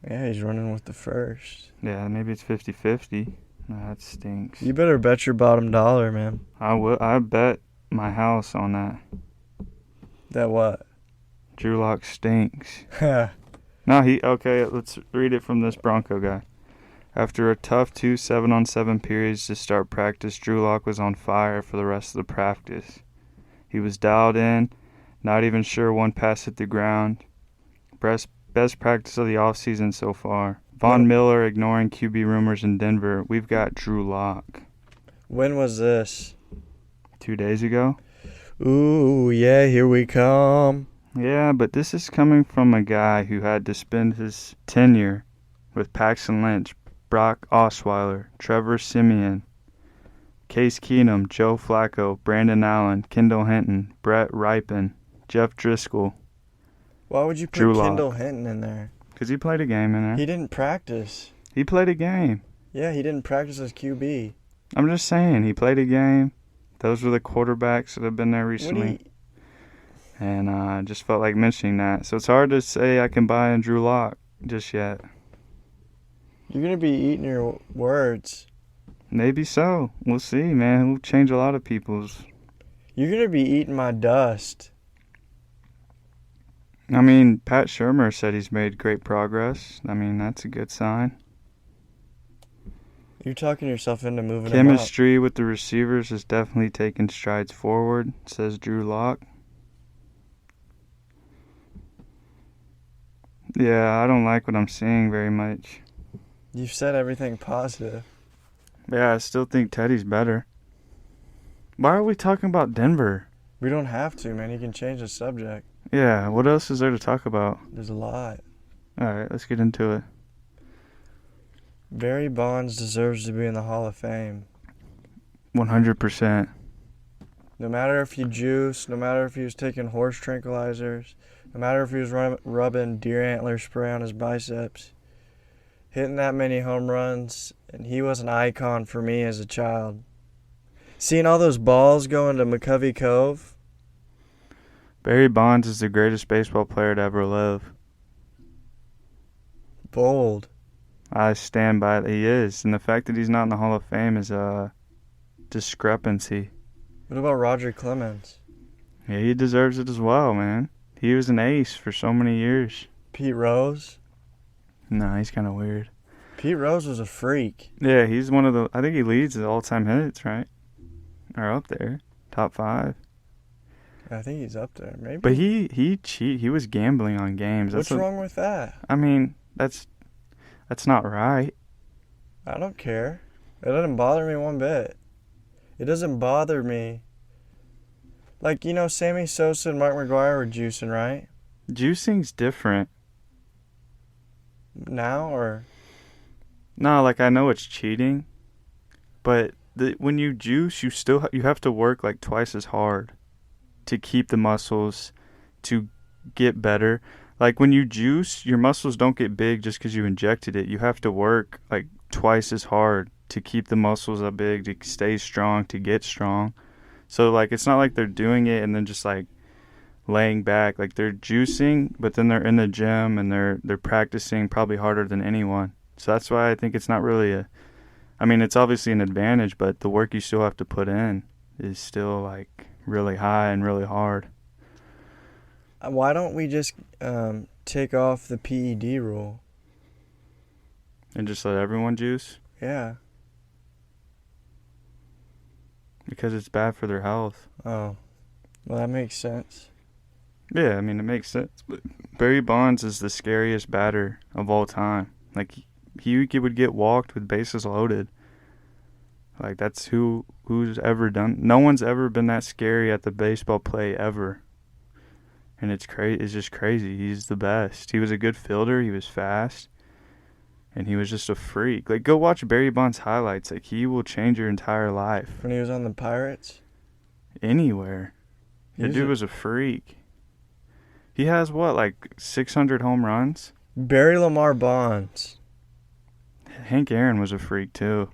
Yeah, he's running with the first. Yeah, maybe it's 50-50. No, that stinks. You better bet your bottom dollar, man. I will. I bet my house on that. That what? Drew Lock stinks. Ha. No, okay, let's read it from this Bronco guy. After a tough 2 7-on-7 periods to start practice, Drew Lock was on fire for the rest of the practice. He was dialed in, not even sure one pass hit the ground. Best practice of the offseason so far. Von Miller ignoring QB rumors in Denver. We've got Drew Lock. When was this? 2 days ago? Ooh, yeah, here we come. Yeah, but this is coming from a guy who had to spend his tenure with Paxton Lynch, Brock Osweiler, Trevor Siemian, Case Keenum, Joe Flacco, Brandon Allen, Kendall Hinton, Brett Ripon, Jeff Driscoll. Why would you put Drew Lock. Kendall Hinton in there? Because he played a game in there. He didn't practice. He played a game. Yeah, he didn't practice as QB. I'm just saying, he played a game. Those were the quarterbacks that have been there recently. And I just felt like mentioning that. So it's hard to say I can buy in Drew Lock just yet. You're going to be eating your words. Maybe so. We'll see, man. We'll change a lot of people's. You're going to be eating my dust. I mean, Pat Shurmur said he's made great progress. I mean, that's a good sign. You're talking yourself into moving him up. Chemistry with the receivers has definitely taken strides forward, says Drew Lock. Yeah, I don't like what I'm seeing very much. You've said everything positive. Yeah, I still think Teddy's better. Why are we talking about Denver? We don't have to, man. You can change the subject. Yeah, what else is there to talk about? There's a lot. All right, let's get into it. Barry Bonds deserves to be in the Hall of Fame. 100%. No matter if he juiced, no matter if he was taking horse tranquilizers, no matter if he was rubbing deer antler spray on his biceps, hitting that many home runs, and he was an icon for me as a child. Seeing all those balls go into McCovey Cove. Barry Bonds is the greatest baseball player to ever live. Bold. I stand by it. He is. And the fact that he's not in the Hall of Fame is a discrepancy. What about Roger Clemens? Yeah, he deserves it as well, man. He was an ace for so many years. Pete Rose? No, he's kind of weird. Pete Rose was a freak. Yeah, he's one of the... I think he leads the all-time hits, right? Or up there. Top 5. I think he's up there, maybe. But he was gambling on games. What's wrong with that? I mean, that's not right. I don't care. It doesn't bother me one bit. It doesn't bother me. Like, Sammy Sosa and Mark McGwire were juicing, right? Juicing's different. Now, or? No, like, I know it's cheating. But when you juice, you have to work, like, twice as hard to keep the muscles to get better. Like, when you juice, your muscles don't get big just because you injected it. You have to work, like, twice as hard to keep the muscles up big, to stay strong, to get strong. So, like, it's not like they're doing it and then just, like, laying back. Like, they're juicing, but then they're in the gym and they're practicing probably harder than anyone. So that's why I think it's not really it's obviously an advantage, but the work you still have to put in is still, like, really high and really hard. Why don't we just take off the PED rule? And just let everyone juice? Yeah. Because it's bad for their health. Oh. Well, that makes sense. Yeah, it makes sense. But Barry Bonds is the scariest batter of all time. Like, he would get walked with bases loaded. Like, that's who's ever done. No one's ever been that scary at the baseball plate ever. And it's just crazy. He's the best. He was a good fielder. He was fast. And he was just a freak. Like, go watch Barry Bonds highlights. Like, he will change your entire life. When he was on the Pirates? Anywhere. The dude was a freak. He has, like 600 home runs? Barry Lamar Bonds. Hank Aaron was a freak, too.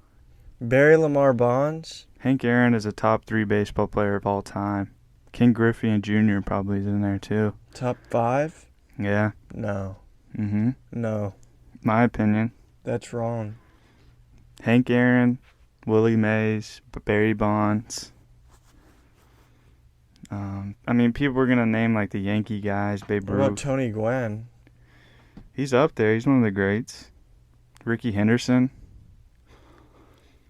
Barry Lamar Bonds? Hank Aaron is a top 3 baseball player of all time. King Griffey Jr. probably is in there, too. Top 5? Yeah. No. Mm-hmm. No. My opinion. That's wrong. Hank Aaron, Willie Mays, Barry Bonds. People were going to name, like, the Yankee guys, Babe Ruth. What about Tony Gwynn? He's up there. He's one of the greats. Ricky Henderson.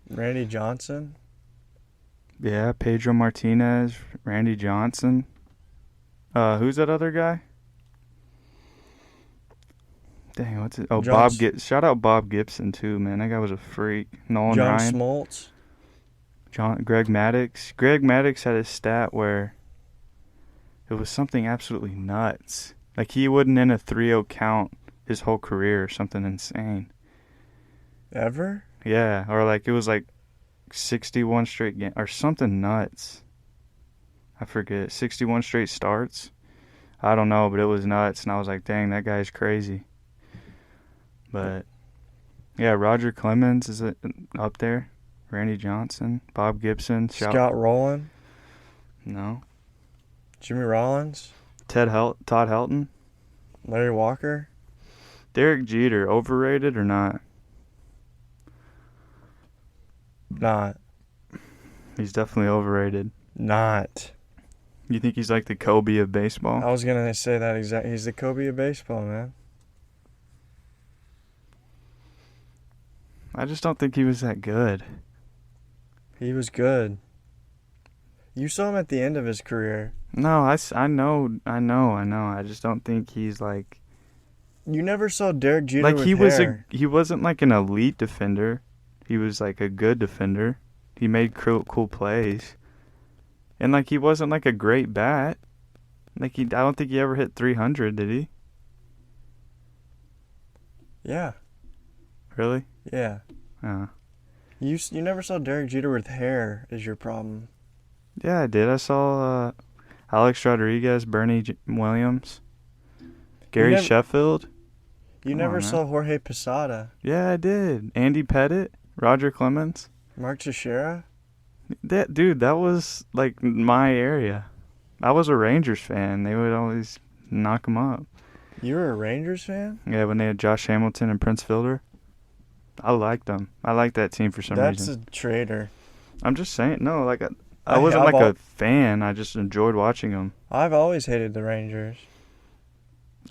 Randy Johnson? Yeah, Pedro Martinez, Randy Johnson. Who's that other guy? Dang, what's it? Oh, shout out Bob Gibson, too, man. That guy was a freak. Nolan John Ryan. Smoltz? Greg Maddux. Greg Maddux had a stat where it was something absolutely nuts. Like, he wouldn't in a 3-0 count his whole career or something insane. Ever? Yeah, or like it was like 61 straight games or something nuts. I forget. 61 straight starts. I don't know, but it was nuts, and I was like, dang, that guy's crazy. But yeah, Roger Clemens is up there. Randy Johnson, Bob Gibson, Scott Rowland. No. Jimmy Rollins. Todd Helton. Larry Walker. Derek Jeter, overrated or not? Not. He's definitely overrated. Not. You think he's like the Kobe of baseball? I was going to say that exact. He's the Kobe of baseball, man. I just don't think he was that good. He was good. You saw him at the end of his career. No, I know. I just don't think he's like... You never saw Derek Jeter like with hair. He wasn't like an elite defender. He was like a good defender. He made cool plays. And like he wasn't like a great bat. Like I don't think he ever hit 300, did he? Yeah. Really? Yeah. Uh, You never saw Derek Jeter with hair is your problem. yeah, I did. I saw Alex Rodriguez, Williams, Gary never- Sheffield. You Come never on, man. saw Jorge Posada, Yeah, I did. Andy Pettit, Roger Clemens. Mark Teixeira. That was like my area. I was a Rangers fan. They would always knock them up. You were a Rangers fan? Yeah, when they had Josh Hamilton and Prince Fielder. I liked them. I liked that team for some That's reason. a traitor. I'm just saying. No, like I wasn't like a fan. I just enjoyed watching them. I've always hated the Rangers.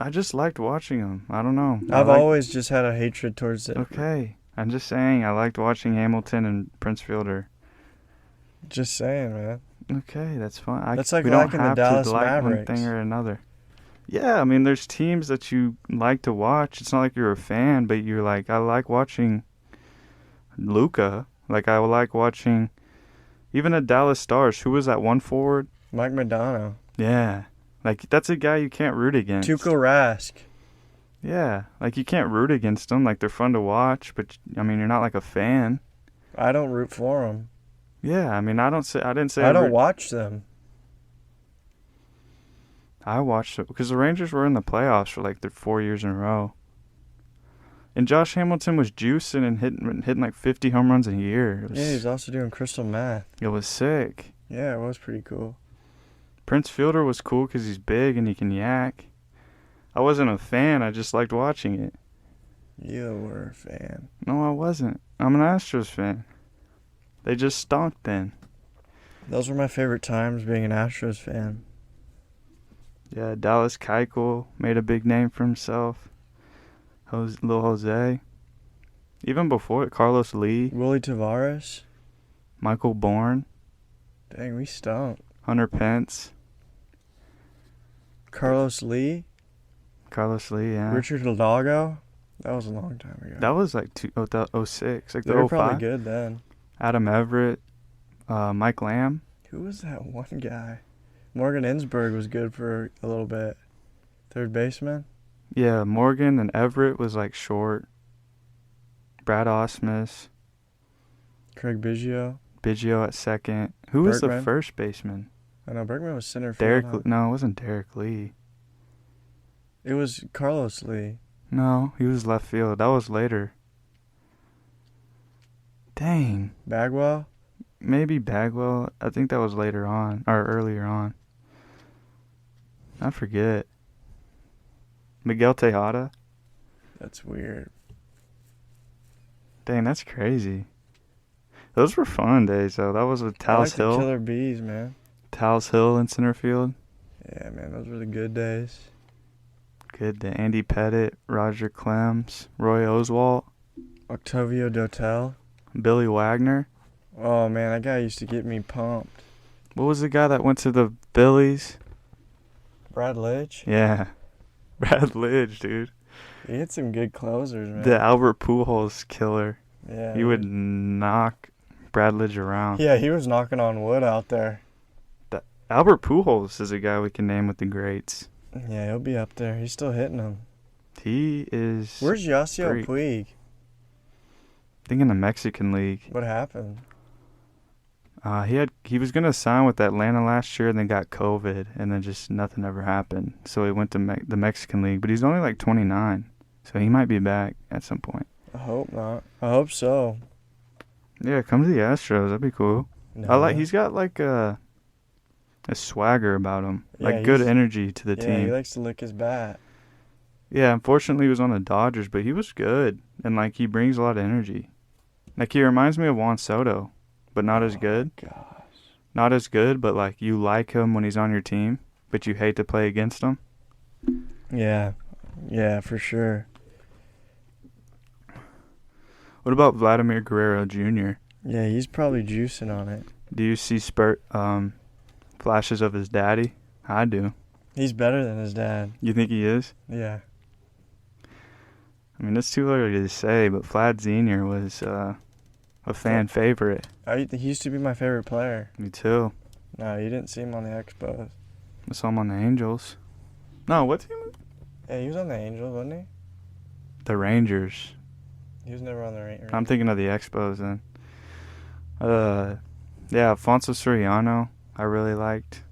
I just liked watching them. I don't know. I've always just had a hatred towards it. Okay. I'm just saying I liked watching Hamilton and Prince Fielder. Just saying, man. Okay, that's fine. That's like we don't liking the have Dallas to like Mavericks. one thing or another. Yeah, I mean, there's teams that you like to watch. It's not like you're a fan, but you're like, I like watching Luka. Like, I like watching even the Dallas Stars. Who was that one forward? Mike Modano. Yeah. Like, that's a guy you can't root against. Tuukka Rask. Yeah. Like, you can't root against them. Like, they're fun to watch, but, I mean, you're not like a fan. I don't root for them. Yeah, I mean, I didn't say I don't watch them. I watched it because the Rangers were in the playoffs for like their 4 years in a row. And Josh Hamilton was juicing and hitting like 50 home runs a year. Yeah, he's also doing crystal meth. It was sick. Yeah, it was pretty cool. Prince Fielder was cool because he's big and he can yak. I wasn't a fan. I just liked watching it. You were a fan. No, I wasn't. I'm an Astros fan. They just stunk then. Those were my favorite times being an Astros fan. Yeah, Dallas Keuchel made a big name for himself. Lil Jose. Even before it, Carlos Lee, Willie Tavares. Michael Bourne, Dang, we stunk. Hunter Pence, Carlos Lee. yeah. Richard Hidalgo. That was a long time ago. That was like 06, like they the were 05. probably good then. Adam Everett, Mike Lamb. Who was that one guy? Morgan Ensberg was good for a little bit. Third baseman? Yeah, Morgan and Everett was like short. Brad Osmus. Craig Biggio. Biggio at second. Who was the Bergman. first baseman? I know, Bergman was center field. Derek. Huh? No, it wasn't Derek Lee. It was Carlos Lee. No, he was left field. That was later. Dang. Bagwell? Maybe Bagwell. I think that was later on, or earlier on. I forget. Miguel Tejada. That's weird. Dang, that's crazy. Those were fun days, though. That was with I like Taos the Hill. Killer Bees, man. Taos Hill in center field. Yeah, man, those were the good days. Good. The Andy Pettit, Roger Clems, Roy Oswalt, Octavio Dotel. Billy Wagner. Oh, man, that guy used to get me pumped. What was the guy that went to the Phillies? Brad Lidge. Yeah. Brad Lidge, dude. He had some good closers, man. The Albert Pujols killer. Yeah. He would knock Brad Lidge around. Yeah, he was knocking on wood out there. Albert Pujols is a guy we can name with the greats. Yeah, he'll be up there. He's still hitting them. He is. Where's Yasiel great. Puig? I think in the Mexican League. What happened? He was gonna sign with Atlanta last year and then got COVID and then just nothing ever happened. So he went to the Mexican League, but he's only like 29, so he might be back at some point. I hope not. I hope so. Yeah, come to the Astros. That'd be cool. No. He's got like a swagger about him, Yeah, like good he's- energy to the Yeah, team. he likes to lick his bat. Yeah, unfortunately he was on the Dodgers, but he was good and like he brings a lot of energy. Like he reminds me of Juan Soto, but not as good. Gosh. Not as good, but like you like him when he's on your team, but you hate to play against him. Yeah. Yeah, for sure. What about Vladimir Guerrero Jr.? Yeah, he's probably juicing on it. Do you see flashes of his daddy? I do. He's better than his dad. You think he is? Yeah. I mean, it's too early to say, but Vlad Sr. was a fan favorite. He used to be my favorite player. Me too. No, you didn't see him on the Expos. I saw him on the Angels. No, what team? Yeah, he was on the Angels, wasn't he? The Rangers. He was never on the Rangers. I'm thinking of the Expos then. Yeah, Alfonso Soriano, I really liked.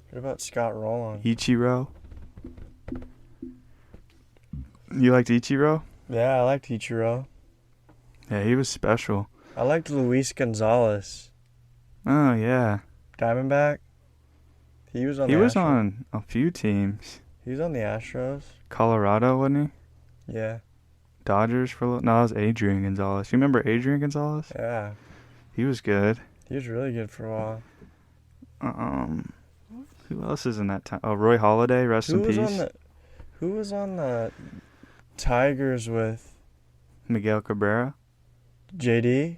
What about Scott Rowland? Ichiro. You liked Ichiro? Yeah, I liked Ichiro. Yeah, he was special. I liked Luis Gonzalez. Oh, yeah. Diamondback. He was on He the was Astros. on a few teams. He was on the Astros. Colorado, wasn't he? Yeah. Dodgers for a little. No, that was Adrian Gonzalez. You remember Adrian Gonzalez? Yeah. He was good. He was really good for a while. Who else is in that time? Oh, Roy Halladay, rest in peace. Who was on the Tigers with Miguel Cabrera. JD?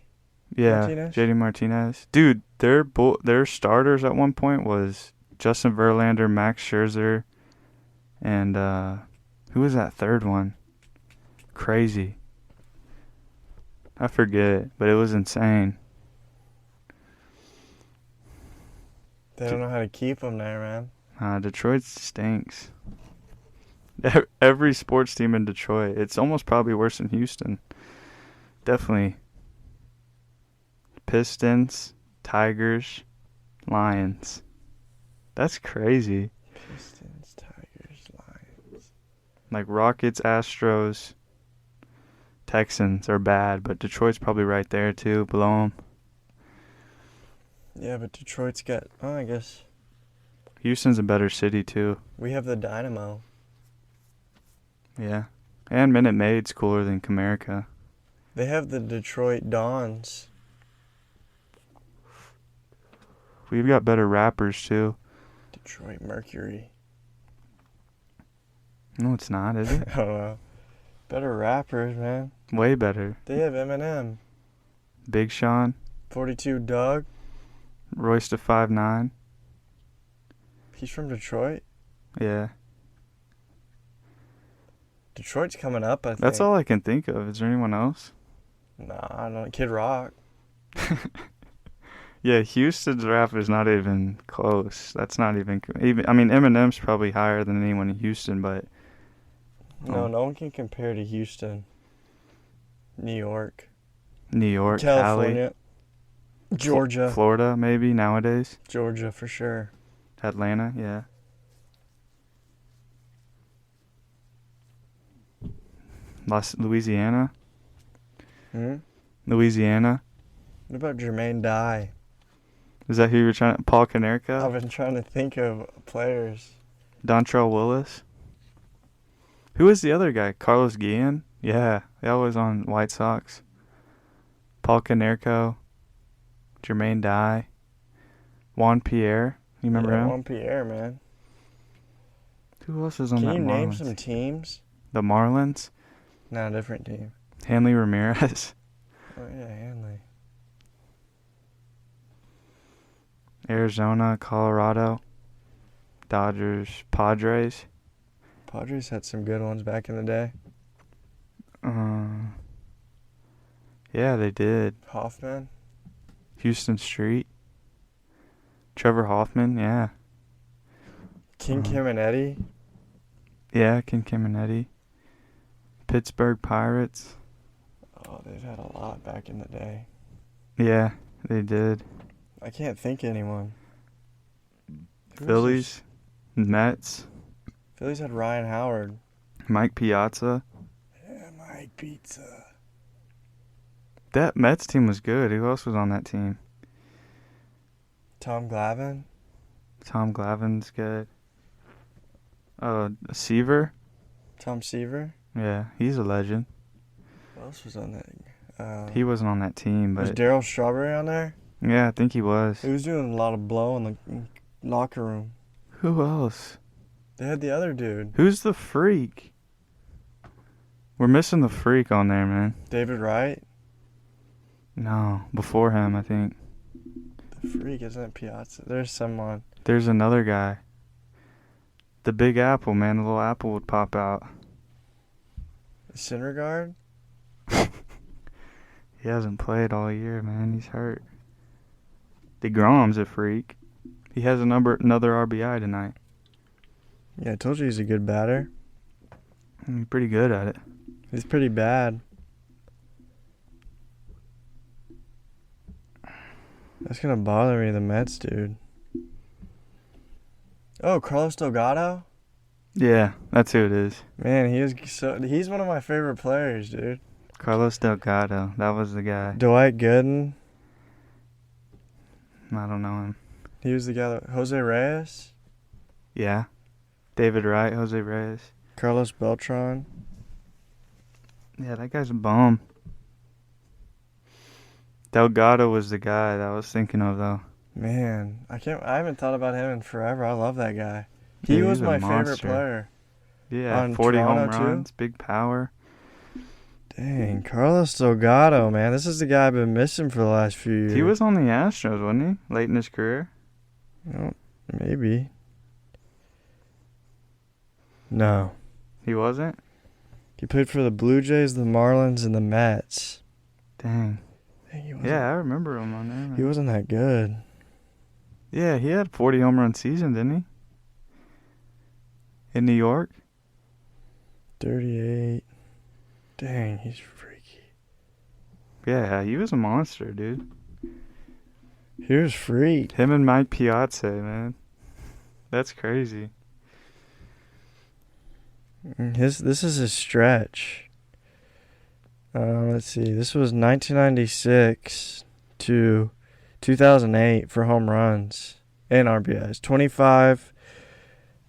Yeah, Martinez? JD Martinez. Dude, their starters at one point was Justin Verlander, Max Scherzer, and who was that third one? Crazy. I forget, but it was insane. They don't know how to keep him there, man. Detroit stinks. Every sports team in Detroit, it's almost probably worse than Houston. Definitely. Pistons, Tigers, Lions. That's crazy. Pistons, Tigers, Lions. Like Rockets, Astros, Texans are bad, but Detroit's probably right there too, below them. Yeah, but Detroit's got, I guess Houston's a better city too. we have the Dynamo. Yeah. And Minute Maid's cooler than Comerica. They have the Detroit Dons. We've got better rappers too. Detroit Mercury. No, it's not, is it? I don't know. Better rappers, man. Way better. They have Eminem. Big Sean, 42 Doug. Royce da 5'9". He's from Detroit. Yeah. Detroit's coming up, I think. That's all I can think of. Is there anyone else? Nah, I don't know. Kid Rock. Yeah, Houston's rap is not even close. That's not even. I mean, Eminem's probably higher than anyone in Houston, but. No, no one can compare to Houston. New York. New York, California. Cali, Georgia. Florida, maybe nowadays. Georgia, for sure. Atlanta, yeah. Louisiana. Louisiana. What about Jermaine Dye? Is that who you were trying to... Paul I've Konerko? been trying to think of players. Dontrell Willis? Who is the other guy? Carlos Guillen? Yeah, that was on White Sox. Paul Konerko. Jermaine Dye. Juan Pierre. You remember him? Juan Pierre, man. Who else is on Can that you Marlins? name some teams? The Marlins? No, different team. Hanley Ramirez. Oh, yeah, Hanley. Arizona, Colorado. Dodgers, Padres. Padres had some good ones back in the day. Yeah, they did. Hoffman. Houston Street. Trevor Hoffman, yeah. King Caminetti. Yeah, Ken Caminetti. Pittsburgh Pirates. Oh, they've had a lot back in the day. Yeah, they did. I can't think of anyone. Who was Phillies, Mets, this? Phillies had Ryan Howard. Mike Piazza. Yeah, Mike Pizza. That Mets team was good. Who else was on that team? Tom Glavine. Tom Glavine's good. Seaver. Tom Seaver. Yeah, he's a legend. Who else was on that? He wasn't on that team, Was but Darryl Strawberry on there? yeah, I think he was. He was doing a lot of blow in the locker room. Who else? They had the other dude. Who's the freak? We're missing the freak on there, man. David Wright. No, before him, I think. The freak, isn't it Piazza? There's someone. There's another guy. The Big Apple, man. The little apple would pop out. Syndergaard? He hasn't played all year, man. He's hurt. DeGrom's a freak. He has another RBI tonight. Yeah, I told you he's a good batter. He's pretty good at it. He's pretty bad. That's gonna bother me, the Mets, dude. Oh, Carlos Delgado? Yeah, that's who it is. Man, he's one of my favorite players, dude. Carlos Delgado. That was the guy. Dwight Gooden. I don't know him. He was the guy that Jose Reyes. Yeah. David Wright, Jose Reyes. Carlos Beltran. Yeah, that guy's a bum. Delgado was the guy that I was thinking of, though. Man, I haven't thought about him in forever. I love that guy. He Yeah, was he's a my favorite monster. player. Yeah, On 40 Toronto, home too? runs, big power. Dang, Carlos Delgado, man. This is the guy I've been missing for the last few years. He was on the Astros, wasn't he? Late in his career. Oh, maybe. No. He wasn't? He played for the Blue Jays, the Marlins, and the Mets. Dang. Dang, he wasn't, Yeah, I remember him on there. he Man. wasn't that good. Yeah, he had 40 home run season, didn't he? In New York? 38. Dang, he's freaky. Yeah, he was a monster, dude. He was freak. Him and Mike Piazza, man. That's crazy. This is his stretch. Let's see. This was 1996 to 2008 for home runs and RBIs. 25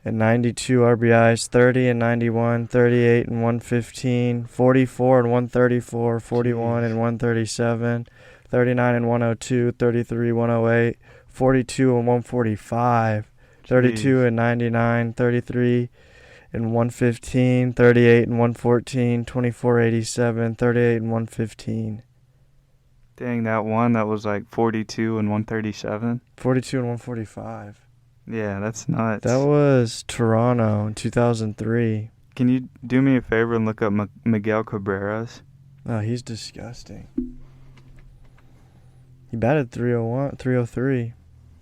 and 92 RBIs, 30 and 91, 38 and 115, 44 and 134, 41 and 137, 39 and 102, 33 108, 42 and 145, 32 and 99, 33 and 115, 38 and 114, 24 87, 38 and 115. Dang, that one that was like 42 and 137. 42 and 145. Yeah, that's nuts. That was Toronto in 2003. Can you do me a favor and look up Miguel Cabreras? Oh, he's disgusting. He batted 303.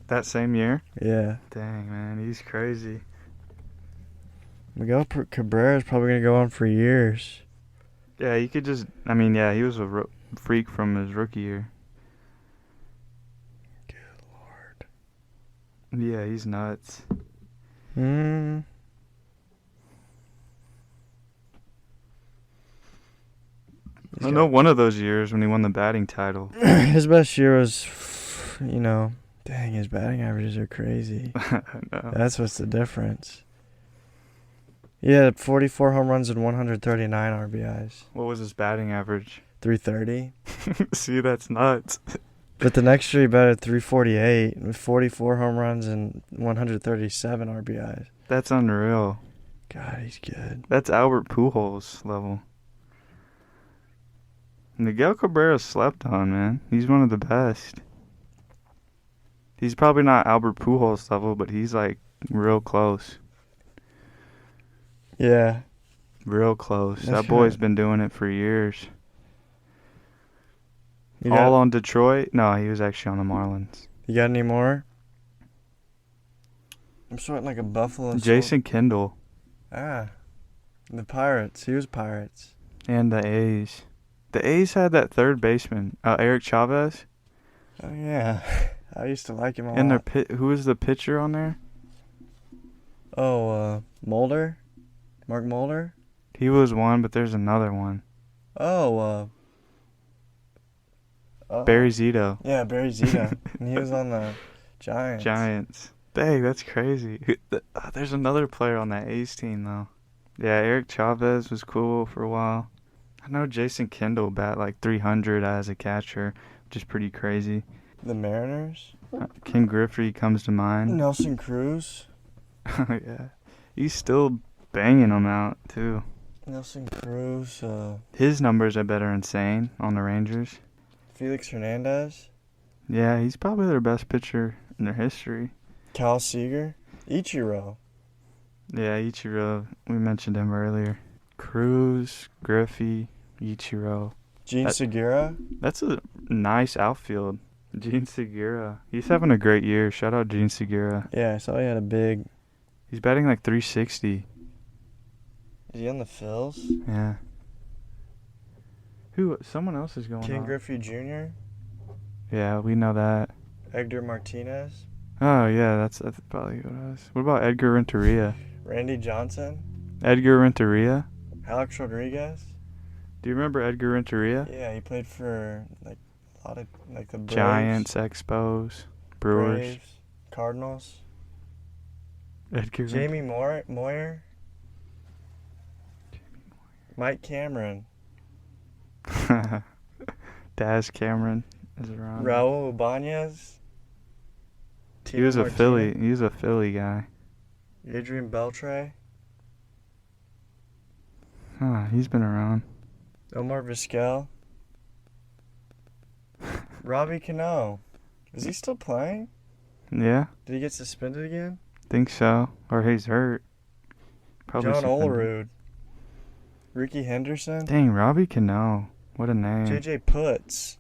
That same year? Yeah. Dang, man, he's crazy. Miguel Cabrera is probably going to go on for years. Yeah, he could just... I mean, yeah, he was a freak from his rookie year. Good Lord. Yeah, he's nuts. Mm. I know one of those years when he won the batting title. His best year was, dang, his batting averages are crazy. I know. That's what's the difference. He had 44 home runs and 139 RBIs. What was his batting average? 330. See, that's nuts. But the next year he batted 348 with 44 home runs and 137 RBIs. That's unreal. God, he's good. That's Albert Pujols level. Miguel Cabrera slept on, man. He's one of the best. He's probably not Albert Pujols level, but he's like real close. Yeah. Real close. That's That boy's right. been doing it for years. You All on Detroit? No, he was actually on the Marlins. You got any more? I'm sweating like a buffalo. Jason Kendall The Pirates. He was Pirates. and the A's. The A's had that third baseman, Eric Chavez. Oh, yeah. I used to like him a And lot. who was the pitcher on there? Mulder? Mark Mulder? He was one, but there's another one. Barry Zito. Yeah, Barry Zito. And he was on the Giants. Giants. Dang, that's crazy. There's another player on that A's team, though. Yeah, Eric Chavez was cool for a while. I know Jason Kendall bat like 300 as a catcher, which is pretty crazy. The Mariners? Ken Griffey comes to mind. Nelson Cruz? Yeah. He's still banging them out, too. Nelson Cruz. His numbers, I bet, are insane on the Rangers. Felix Hernandez? Yeah, he's probably their best pitcher in their history. Cal Seager? Ichiro? Yeah, Ichiro. We mentioned him earlier. Cruz, Griffey, Ichiro. Gene Segura? That's a nice outfield. Gene Segura. He's having a great year. Shout out Gene Segura. Yeah, I saw he had a big... He's batting like 360. Is he on the Phils? Yeah. Who? Someone else is going King on. Griffey Jr.? Yeah, we know that. Edgar Martinez? Oh, yeah, that's probably who it was. What about Edgar Renteria? Randy Johnson? Edgar Renteria? Alex Rodriguez? Do you remember Edgar Renteria? Yeah, he played for like a lot of like the Braves, Giants, Expos, Brewers. Braves, Cardinals. Edgar Jamie Moyer? Mike Cameron. Daz Cameron is around. Raul Ibanez. He was a Philly. He was a Philly guy. Adrian Beltre. Huh, he's been around. Omar Vizquel. Robbie Cano. Is he still playing? Yeah, Did he get suspended again? think so. Or he's hurt. Probably John suspended. Olerud. Ricky Henderson. Dang, Robbie Cano. What a name. JJ Putz.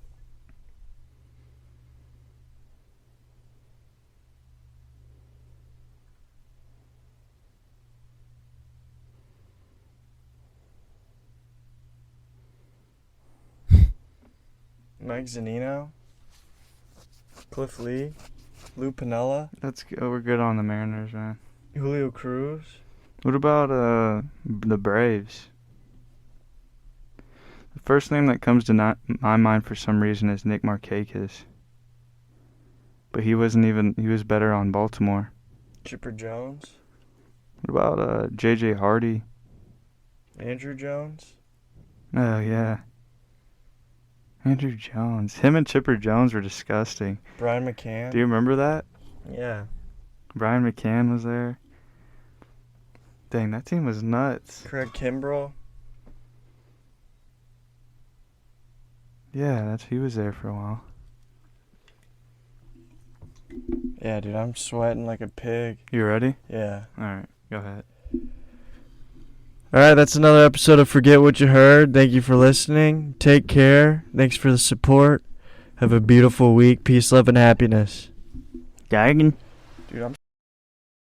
Mike Zunino. Cliff Lee. Lou Piniella. We're good on the Mariners, man. Julio Cruz. What about the Braves? The first name that comes to my mind for some reason is Nick Markakis. But he was better on Baltimore. Chipper Jones. What about J.J. Hardy? Andrew Jones. Oh, yeah. Andrew Jones. Him and Chipper Jones were disgusting. Brian McCann. Do you remember that? Yeah. Brian McCann was there. Dang, that team was nuts. Craig Kimbrell. Yeah, he was there for a while. Yeah, dude, I'm sweating like a pig. You ready? Yeah. All right, go ahead. All right, that's another episode of Forget What You Heard. Thank you for listening. Take care. Thanks for the support. Have a beautiful week. Peace, love, and happiness. Gagging. Dude, I'm